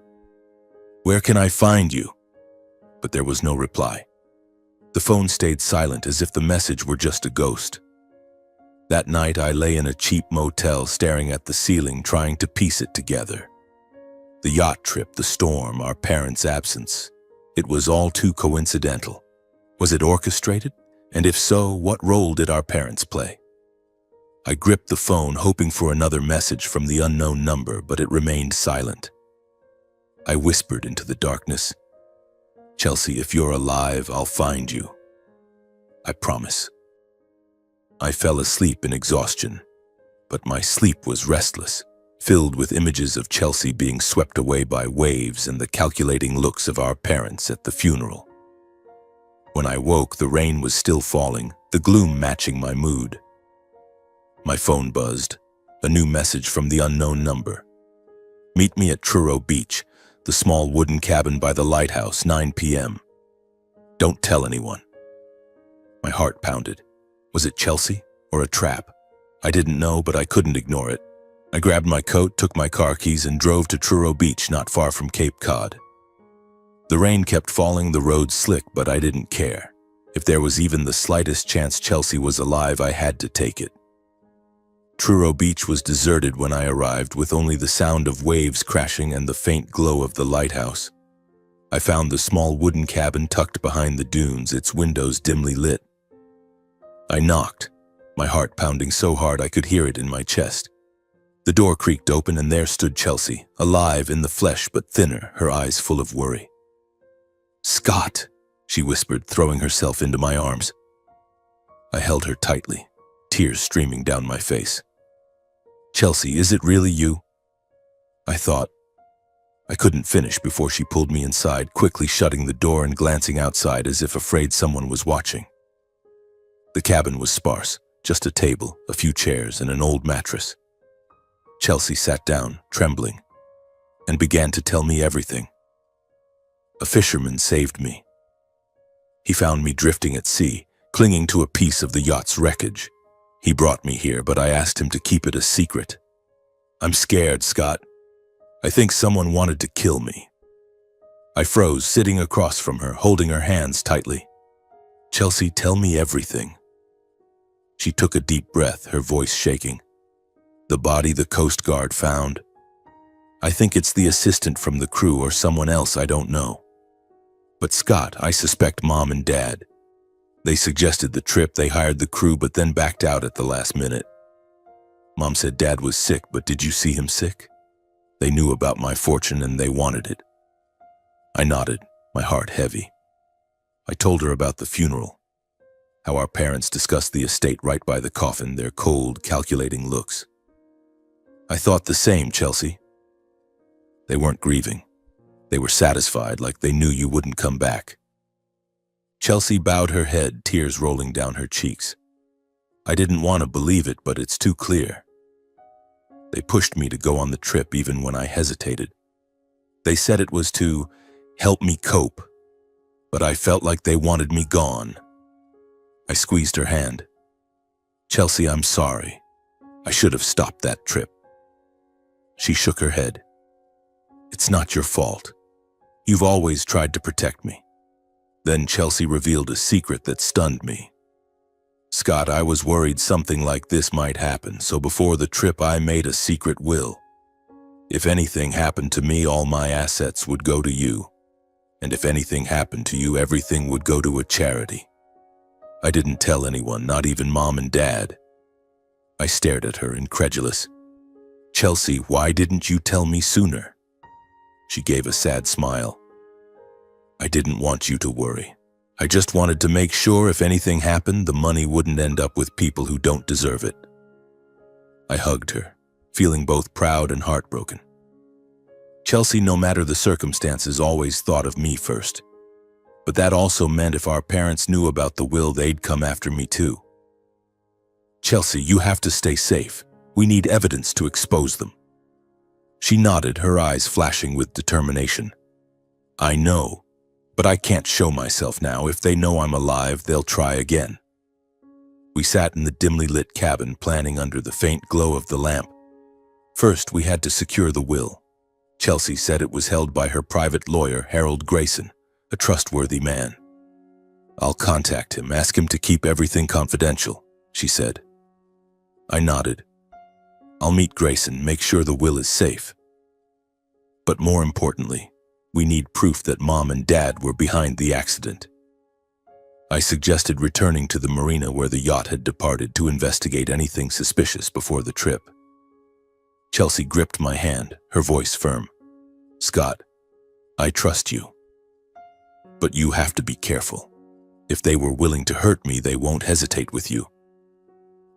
Where can I find you?" But there was no reply. The phone stayed silent as if the message were just a ghost. That night I lay in a cheap motel staring at the ceiling, trying to piece it together. The yacht trip, the storm, our parents' absence. It was all too coincidental. Was it orchestrated? And if so, what role did our parents play? I gripped the phone, hoping for another message from the unknown number, but it remained silent. I whispered into the darkness, "Chelsea, if you're alive, I'll find you. I promise." I fell asleep in exhaustion, but my sleep was restless, filled with images of Chelsea being swept away by waves and the calculating looks of our parents at the funeral. When I woke, the rain was still falling, the gloom matching my mood. My phone buzzed, a new message from the unknown number. "Meet me at Truro Beach, the small wooden cabin by the lighthouse, 9 p.m. Don't tell anyone." My heart pounded. Was it Chelsea or a trap? I didn't know, but I couldn't ignore it. I grabbed my coat, took my car keys, and drove to Truro Beach, not far from Cape Cod. The rain kept falling, the roads slick, but I didn't care. If there was even the slightest chance Chelsea was alive, I had to take it. Truro Beach was deserted when I arrived, with only the sound of waves crashing and the faint glow of the lighthouse. I found the small wooden cabin tucked behind the dunes, its windows dimly lit. I knocked, my heart pounding so hard I could hear it in my chest. The door creaked open, and there stood Chelsea, alive in the flesh but thinner, her eyes full of worry. "Scott," she whispered, throwing herself into my arms. I held her tightly, tears streaming down my face. "Chelsea, is it really you?" I thought. I couldn't finish before she pulled me inside, quickly shutting the door and glancing outside as if afraid someone was watching. The cabin was sparse, just a table, a few chairs, and an old mattress. Chelsea sat down, trembling, and began to tell me everything. "A fisherman saved me. He found me drifting at sea, clinging to a piece of the yacht's wreckage. He brought me here, but I asked him to keep it a secret. I'm scared, Scott. I think someone wanted to kill me." I froze, sitting across from her, holding her hands tightly. "Chelsea, tell me everything." She took a deep breath, her voice shaking. "The body the Coast Guard found. I think it's the assistant from the crew or someone else, I don't know. But Scott, I suspect Mom and Dad. They suggested the trip, they hired the crew, but then backed out at the last minute. Mom said Dad was sick, but did you see him sick? They knew about my fortune and they wanted it." I nodded, my heart heavy. I told her about the funeral, how our parents discussed the estate right by the coffin, their cold, calculating looks. "I thought the same, Chelsea." They weren't grieving. They were satisfied, like they knew you wouldn't come back. Chelsea bowed her head, tears rolling down her cheeks. I didn't want to believe it, but it's too clear. They pushed me to go on the trip even when I hesitated. They said it was to help me cope, but I felt like they wanted me gone. I squeezed her hand. "Chelsea, I'm sorry. I should have stopped that trip." She shook her head. "It's not your fault. You've always tried to protect me." Then Chelsea revealed a secret that stunned me. "Scott, I was worried something like this might happen, so before the trip I made a secret will. If anything happened to me, all my assets would go to you. And if anything happened to you, everything would go to a charity. I didn't tell anyone, not even Mom and Dad." I stared at her, incredulous. "Chelsea, why didn't you tell me sooner?" She gave a sad smile. "I didn't want you to worry. I just wanted to make sure if anything happened, the money wouldn't end up with people who don't deserve it." I hugged her, feeling both proud and heartbroken. Chelsea, no matter the circumstances, always thought of me first. But that also meant if our parents knew about the will, they'd come after me too. "Chelsea, you have to stay safe. We need evidence to expose them." She nodded, her eyes flashing with determination. "I know, but I can't show myself now. If they know I'm alive, they'll try again." We sat in the dimly lit cabin, planning under the faint glow of the lamp. First, we had to secure the will. Chelsea said it was held by her private lawyer, Harold Grayson, a trustworthy man. "I'll contact him, ask him to keep everything confidential," she said. I nodded. "I'll meet Grayson, make sure the will is safe. But more importantly, we need proof that Mom and Dad were behind the accident." I suggested returning to the marina where the yacht had departed to investigate anything suspicious before the trip. Chelsea gripped my hand, her voice firm. "Scott, I trust you. But you have to be careful. If they were willing to hurt me, they won't hesitate with you."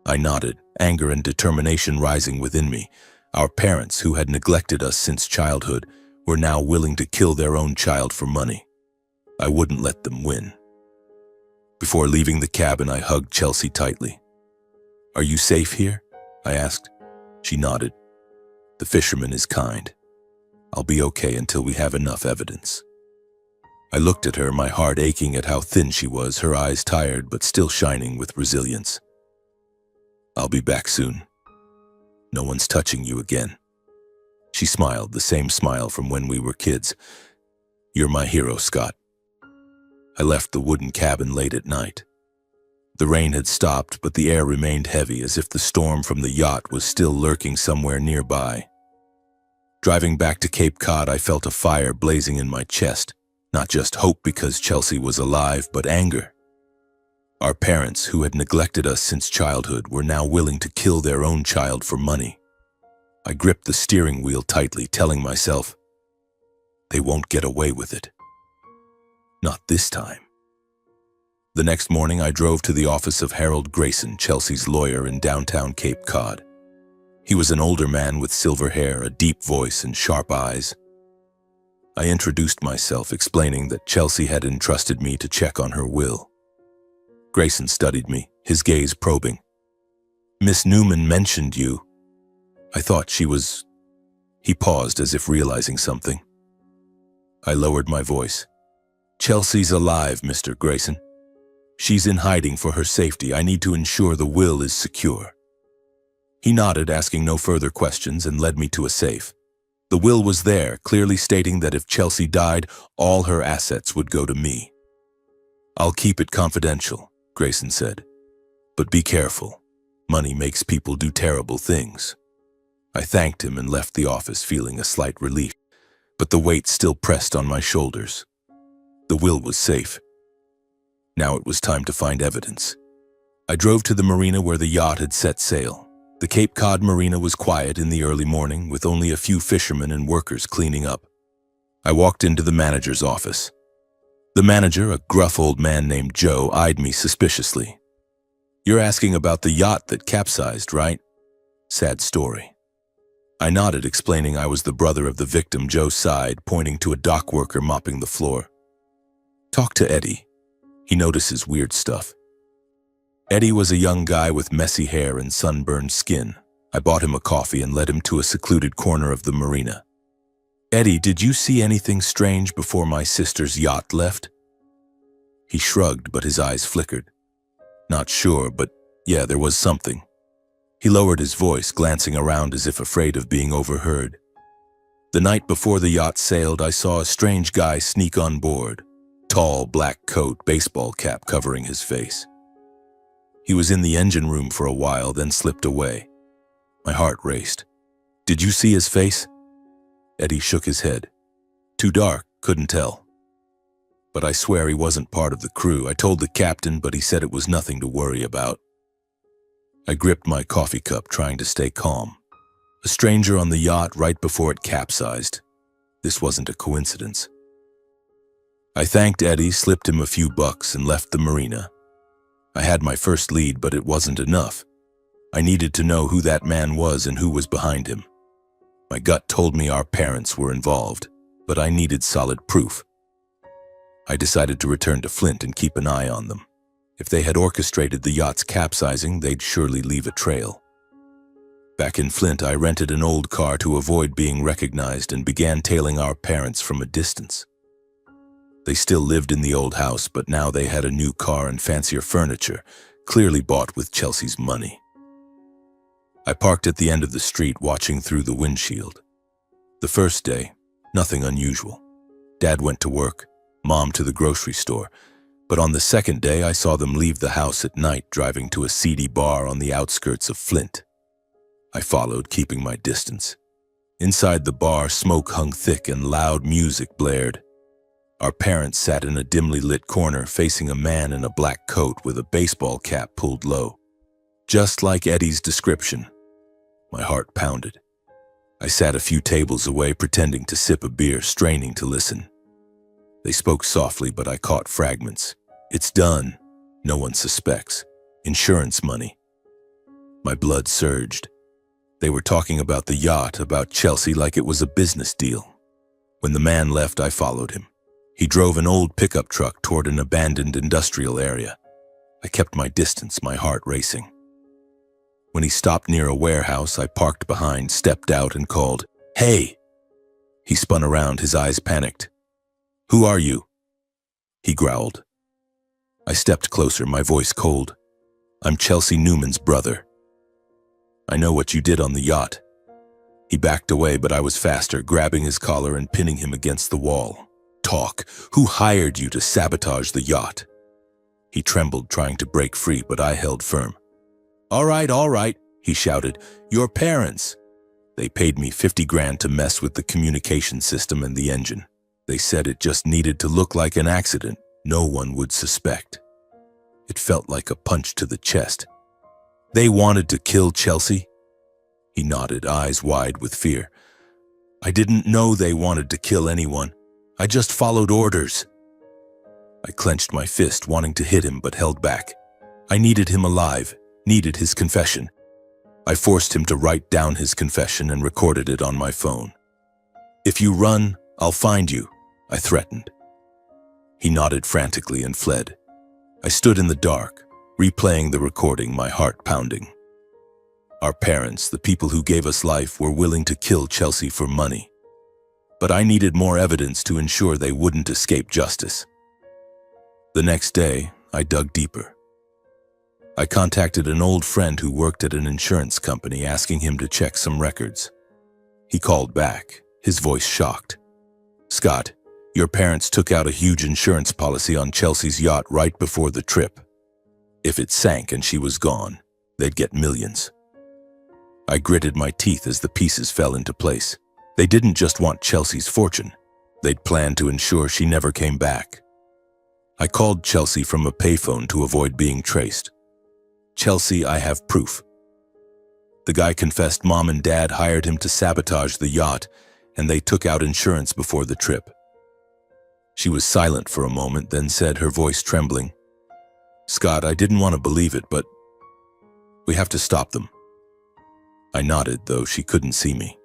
I nodded, anger and determination rising within me. Our parents, who had neglected us since childhood, were now willing to kill their own child for money. I wouldn't let them win. Before leaving the cabin, I hugged Chelsea tightly. "Are you safe here?" I asked. She nodded. "The fisherman is kind. I'll be okay until we have enough evidence." I looked at her, my heart aching at how thin she was, her eyes tired but still shining with resilience. "I'll be back soon. No one's touching you again." She smiled, the same smile from when we were kids. "You're my hero, Scott." I left the wooden cabin late at night. The rain had stopped, but the air remained heavy, as if the storm from the yacht was still lurking somewhere nearby. Driving back to Cape Cod, I felt a fire blazing in my chest, not just hope because Chelsea was alive, but anger. Our parents, who had neglected us since childhood, were now willing to kill their own child for money. I gripped the steering wheel tightly, telling myself, they won't get away with it. Not this time. The next morning, I drove to the office of Harold Grayson, Chelsea's lawyer in downtown Cape Cod. He was an older man with silver hair, a deep voice, and sharp eyes. I introduced myself, explaining that Chelsea had entrusted me to check on her will. Grayson studied me, his gaze probing. "Miss Newman mentioned you. I thought she was..." He paused as if realizing something. I lowered my voice. "Chelsea's alive, Mr. Grayson. She's in hiding for her safety. I need to ensure the will is secure." He nodded, asking no further questions, and led me to a safe. The will was there, clearly stating that if Chelsea died, all her assets would go to me. "I'll keep it confidential," Grayson said. "But be careful. Money makes people do terrible things." I thanked him and left the office, feeling a slight relief, but the weight still pressed on my shoulders. The will was safe. Now it was time to find evidence. I drove to the marina where the yacht had set sail. The Cape Cod marina was quiet in the early morning, with only a few fishermen and workers cleaning up. I walked into the manager's office. The manager, a gruff old man named Joe, eyed me suspiciously. "You're asking about the yacht that capsized, right? Sad story." I nodded, explaining I was the brother of the victim. Joe sighed, pointing to a dock worker mopping the floor. "Talk to Eddie. He notices weird stuff." Eddie was a young guy with messy hair and sunburned skin. I bought him a coffee and led him to a secluded corner of the marina. "Eddie, did you see anything strange before my sister's yacht left?" He shrugged, but his eyes flickered. "Not sure, but yeah, there was something." He lowered his voice, glancing around as if afraid of being overheard. "The night before the yacht sailed, I saw a strange guy sneak on board. Tall, black coat, baseball cap covering his face. He was in the engine room for a while, then slipped away." My heart raced. "Did you see his face?" Eddie shook his head. "Too dark, couldn't tell. But I swear he wasn't part of the crew. I told the captain, but he said it was nothing to worry about." I gripped my coffee cup, trying to stay calm. A stranger on the yacht right before it capsized. This wasn't a coincidence. I thanked Eddie, slipped him a few bucks, and left the marina. I had my first lead, but it wasn't enough. I needed to know who that man was and who was behind him. My gut told me our parents were involved, but I needed solid proof. I decided to return to Flint and keep an eye on them. If they had orchestrated the yacht's capsizing, they'd surely leave a trail. Back in Flint, I rented an old car to avoid being recognized and began tailing our parents from a distance. They still lived in the old house, but now they had a new car and fancier furniture, clearly bought with Chelsea's money. I parked at the end of the street watching through the windshield. The first day, nothing unusual. Dad went to work, Mom to the grocery store, but on the second day I saw them leave the house at night driving to a seedy bar on the outskirts of Flint. I followed, keeping my distance. Inside the bar, smoke hung thick and loud music blared. Our parents sat in a dimly lit corner facing a man in a black coat with a baseball cap pulled low. Just like Eddie's description. My heart pounded. I sat a few tables away, pretending to sip a beer, straining to listen. They spoke softly, but I caught fragments. It's done. No one suspects. Insurance money. My blood surged. They were talking about the yacht, about Chelsea, like it was a business deal. When the man left, I followed him. He drove an old pickup truck toward an abandoned industrial area. I kept my distance, my heart racing. When he stopped near a warehouse, I parked behind, stepped out, and called, "Hey!" He spun around, his eyes panicked. "Who are you?" He growled. I stepped closer, my voice cold. "I'm Chelsea Newman's brother. I know what you did on the yacht." He backed away, but I was faster, grabbing his collar and pinning him against the wall. "Talk. Who hired you to sabotage the yacht?" He trembled, trying to break free, but I held firm. All right, he shouted. "Your parents. They paid me 50 grand to mess with the communication system and the engine. They said it just needed to look like an accident. No one would suspect." It felt like a punch to the chest. "They wanted to kill Chelsea?" He nodded, eyes wide with fear. "I didn't know they wanted to kill anyone. I just followed orders." I clenched my fist, wanting to hit him, but held back. I needed him alive, needed his confession. I forced him to write down his confession and recorded it on my phone. "If you run, I'll find you," I threatened. He nodded frantically and fled. I stood in the dark, replaying the recording, my heart pounding. Our parents, the people who gave us life, were willing to kill Chelsea for money. But I needed more evidence to ensure they wouldn't escape justice. The next day, I dug deeper. I contacted an old friend who worked at an insurance company, asking him to check some records. He called back, his voice shocked. "Scott, your parents took out a huge insurance policy on Chelsea's yacht right before the trip. If it sank and she was gone, they'd get millions." I gritted my teeth as the pieces fell into place. They didn't just want Chelsea's fortune. They'd planned to ensure she never came back. I called Chelsea from a payphone to avoid being traced. "Chelsea, I have proof." The guy confessed Mom and Dad hired him to sabotage the yacht, and they took out insurance before the trip. She was silent for a moment, then said, her voice trembling, "Scott, I didn't want to believe it, but we have to stop them." I nodded, though she couldn't see me.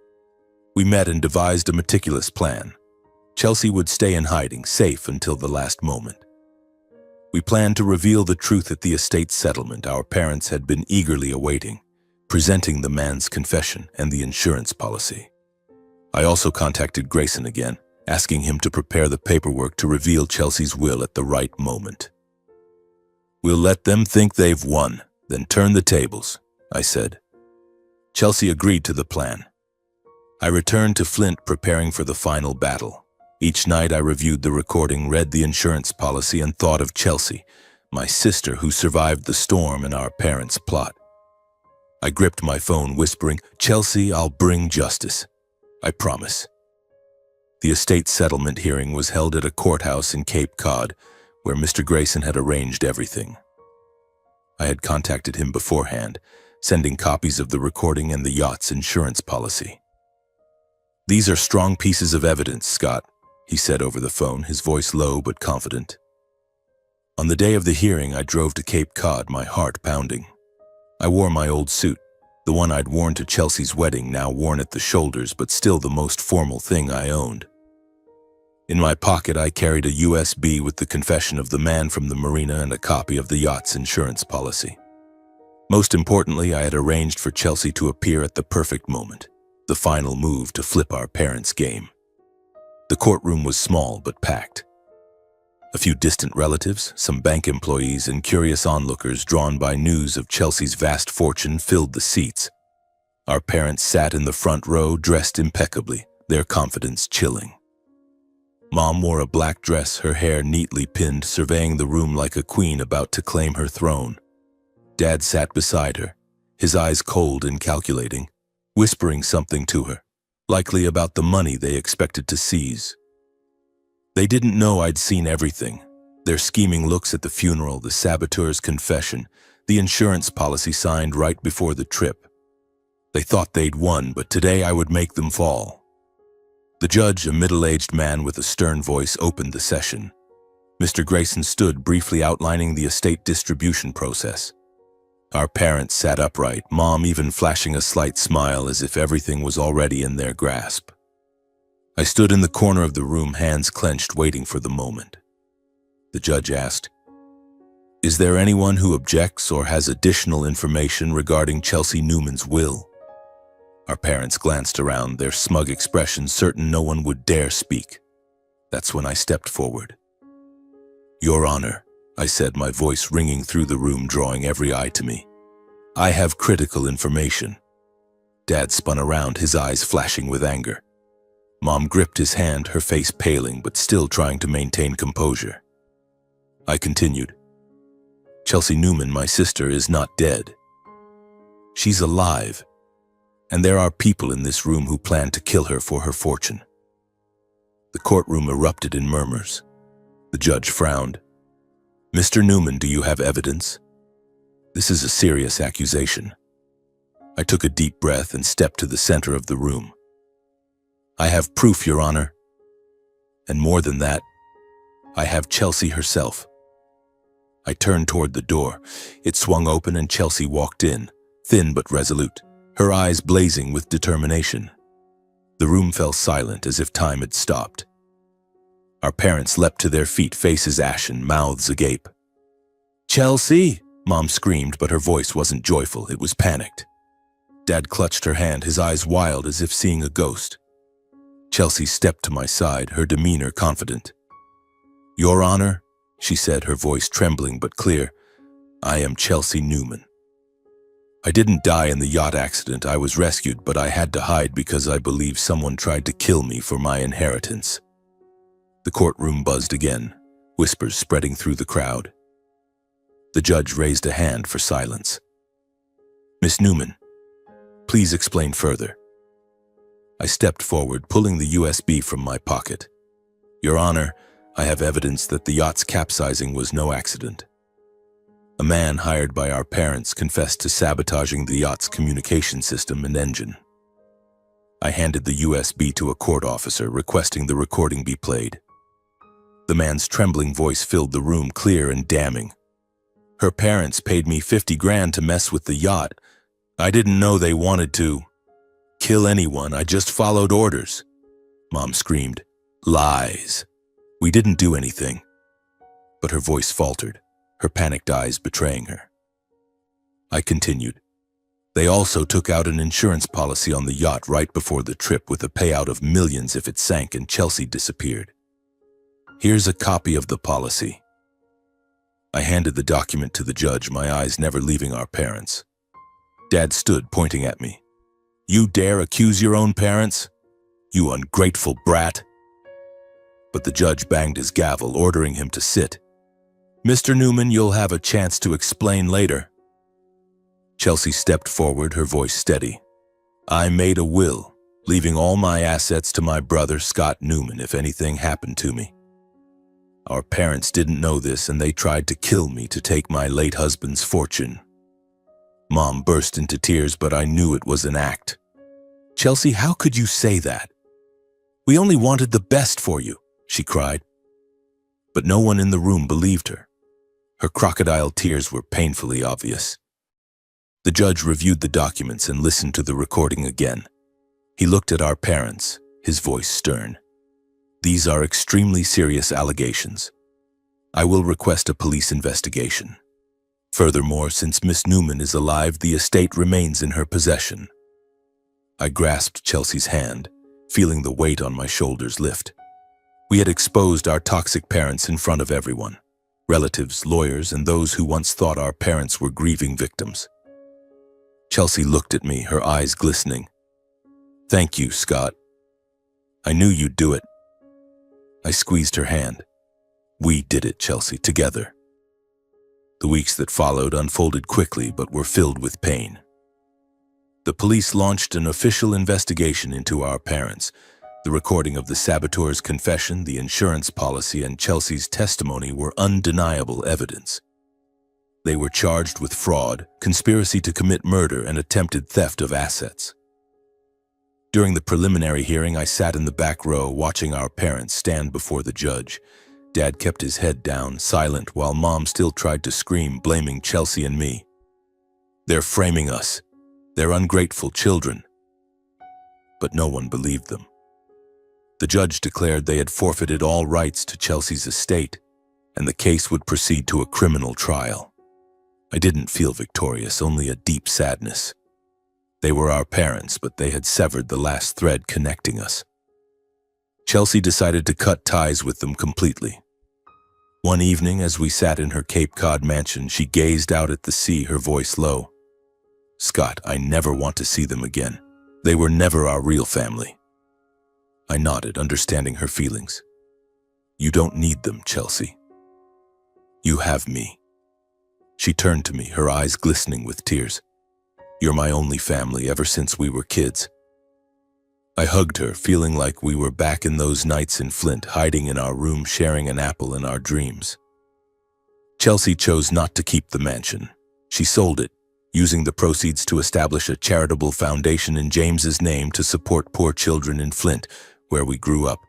We met and devised a meticulous plan. Chelsea would stay in hiding, safe until the last moment. We planned to reveal the truth at the estate settlement our parents had been eagerly awaiting, presenting the man's confession and the insurance policy. I also contacted Grayson again, asking him to prepare the paperwork to reveal Chelsea's will at the right moment. "We'll let them think they've won, then turn the tables," I said. Chelsea agreed to the plan. I returned to Flint, preparing for the final battle. Each night I reviewed the recording, read the insurance policy, and thought of Chelsea, my sister who survived the storm and our parents' plot. I gripped my phone, whispering, "Chelsea, I'll bring justice. I promise." The estate settlement hearing was held at a courthouse in Cape Cod, where Mr. Grayson had arranged everything. I had contacted him beforehand, sending copies of the recording and the yacht's insurance policy. "These are strong pieces of evidence, Scott," he said over the phone, his voice low but confident. On the day of the hearing, I drove to Cape Cod, my heart pounding. I wore my old suit, the one I'd worn to Chelsea's wedding, now worn at the shoulders, but still the most formal thing I owned. In my pocket, I carried a USB with the confession of the man from the marina and a copy of the yacht's insurance policy. Most importantly, I had arranged for Chelsea to appear at the perfect moment, the final move to flip our parents' game. The courtroom was small but packed. A few distant relatives, some bank employees, and curious onlookers drawn by news of Chelsea's vast fortune filled the seats. Our parents sat in the front row, dressed impeccably, their confidence chilling. Mom wore a black dress, her hair neatly pinned, surveying the room like a queen about to claim her throne. Dad sat beside her, his eyes cold and calculating, whispering something to her, likely about the money they expected to seize. They didn't know I'd seen everything. Their scheming looks at the funeral, the saboteur's confession, the insurance policy signed right before the trip. They thought they'd won, but today I would make them fall. The judge, a middle-aged man with a stern voice, opened the session. Mr. Grayson stood, briefly outlining the estate distribution process. Our parents sat upright, Mom even flashing a slight smile as if everything was already in their grasp. I stood in the corner of the room, hands clenched, waiting for the moment. The judge asked, "Is there anyone who objects or has additional information regarding Chelsea Newman's will?" Our parents glanced around, their smug expressions certain no one would dare speak. That's when I stepped forward. "Your Honor," I said, my voice ringing through the room, drawing every eye to me. "I have critical information." Dad spun around, his eyes flashing with anger. Mom gripped his hand, her face paling but still trying to maintain composure. I continued. "Chelsea Newman, my sister, is not dead. She's alive, and there are people in this room who plan to kill her for her fortune." The courtroom erupted in murmurs. The judge frowned. "Mr. Newman, do you have evidence? This is a serious accusation." I took a deep breath and stepped to the center of the room. "I have proof, Your Honor. And more than that, I have Chelsea herself." I turned toward the door. It swung open and Chelsea walked in, thin but resolute, her eyes blazing with determination. The room fell silent, as if time had stopped. Our parents leapt to their feet, faces ashen, mouths agape. "Chelsea!" Mom screamed, but her voice wasn't joyful, it was panicked. Dad clutched her hand, his eyes wild as if seeing a ghost. Chelsea stepped to my side, her demeanor confident. "Your Honor," she said, her voice trembling but clear, "I am Chelsea Newman. I didn't die in the yacht accident. I was rescued, but I had to hide because I believe someone tried to kill me for my inheritance." The courtroom buzzed again, whispers spreading through the crowd. The judge raised a hand for silence. "Miss Newman, please explain further." I stepped forward, pulling the USB from my pocket. "Your Honor, I have evidence that the yacht's capsizing was no accident. A man hired by our parents confessed to sabotaging the yacht's communication system and engine." I handed the USB to a court officer, requesting the recording be played. The man's trembling voice filled the room, clear and damning. "Her parents paid me 50 grand to mess with the yacht. I didn't know they wanted to kill anyone. I just followed orders." Mom screamed, "Lies. We didn't do anything." But her voice faltered, her panicked eyes betraying her. I continued. "They also took out an insurance policy on the yacht right before the trip with a payout of millions if it sank and Chelsea disappeared. Here's a copy of the policy." I handed the document to the judge, my eyes never leaving our parents. Dad stood, pointing at me. "You dare accuse your own parents? You ungrateful brat!" But the judge banged his gavel, ordering him to sit. "Mr. Newman, you'll have a chance to explain later." Chelsea stepped forward, her voice steady. "I made a will, leaving all my assets to my brother, Scott Newman, if anything happened to me. Our parents didn't know this, and they tried to kill me to take my late husband's fortune." Mom burst into tears, but I knew it was an act. "Chelsea, how could you say that? We only wanted the best for you," she cried. But no one in the room believed her. Her crocodile tears were painfully obvious. The judge reviewed the documents and listened to the recording again. He looked at our parents, his voice stern. "These are extremely serious allegations. I will request a police investigation. Furthermore, since Miss Newman is alive, the estate remains in her possession." I grasped Chelsea's hand, feeling the weight on my shoulders lift. We had exposed our toxic parents in front of everyone, relatives, lawyers, and those who once thought our parents were grieving victims. Chelsea looked at me, her eyes glistening. "Thank you, Scott. I knew you'd do it." I squeezed her hand. "We did it, Chelsea, together." The weeks that followed unfolded quickly but were filled with pain. The police launched an official investigation into our parents. The recording of the saboteur's confession, the insurance policy, and Chelsea's testimony were undeniable evidence. They were charged with fraud, conspiracy to commit murder, and attempted theft of assets. During the preliminary hearing, I sat in the back row watching our parents stand before the judge. Dad kept his head down, silent, while Mom still tried to scream, blaming Chelsea and me. "They're framing us. They're ungrateful children." But no one believed them. The judge declared they had forfeited all rights to Chelsea's estate, and the case would proceed to a criminal trial. I didn't feel victorious, only a deep sadness. They were our parents, but they had severed the last thread connecting us. Chelsea decided to cut ties with them completely. One evening, as we sat in her Cape Cod mansion, she gazed out at the sea, her voice low. "Scott, I never want to see them again. They were never our real family." I nodded, understanding her feelings. "You don't need them, Chelsea. You have me." She turned to me, her eyes glistening with tears. "You're my only family ever since we were kids." I hugged her, feeling like we were back in those nights in Flint, hiding in our room, sharing an apple in our dreams. Chelsea chose not to keep the mansion. She sold it, using the proceeds to establish a charitable foundation in James's name to support poor children in Flint, where we grew up.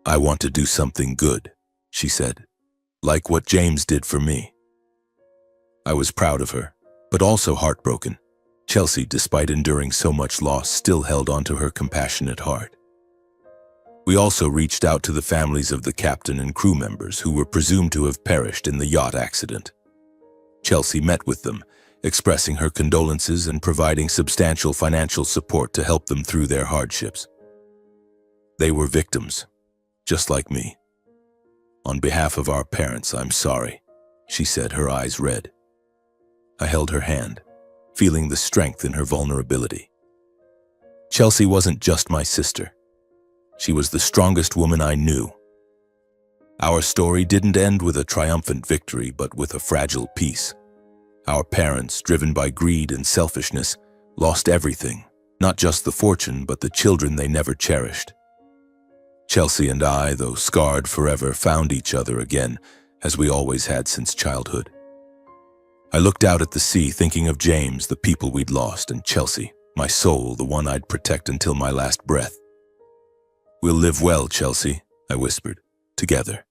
"I want to do something good," she said, "like what James did for me." I was proud of her, but also heartbroken. Chelsea, despite enduring so much loss, still held onto her compassionate heart. We also reached out to the families of the captain and crew members who were presumed to have perished in the yacht accident. Chelsea met with them, expressing her condolences and providing substantial financial support to help them through their hardships. They were victims, just like me. "On behalf of our parents, I'm sorry," she said, her eyes red. I held her hand, feeling the strength in her vulnerability. Chelsea wasn't just my sister. She was the strongest woman I knew. Our story didn't end with a triumphant victory, but with a fragile peace. Our parents, driven by greed and selfishness, lost everything, not just the fortune, but the children they never cherished. Chelsea and I, though scarred forever, found each other again, as we always had since childhood. I looked out at the sea, thinking of James, the people we'd lost, and Chelsea, my soul, the one I'd protect until my last breath. "We'll live well, Chelsea," I whispered, "together."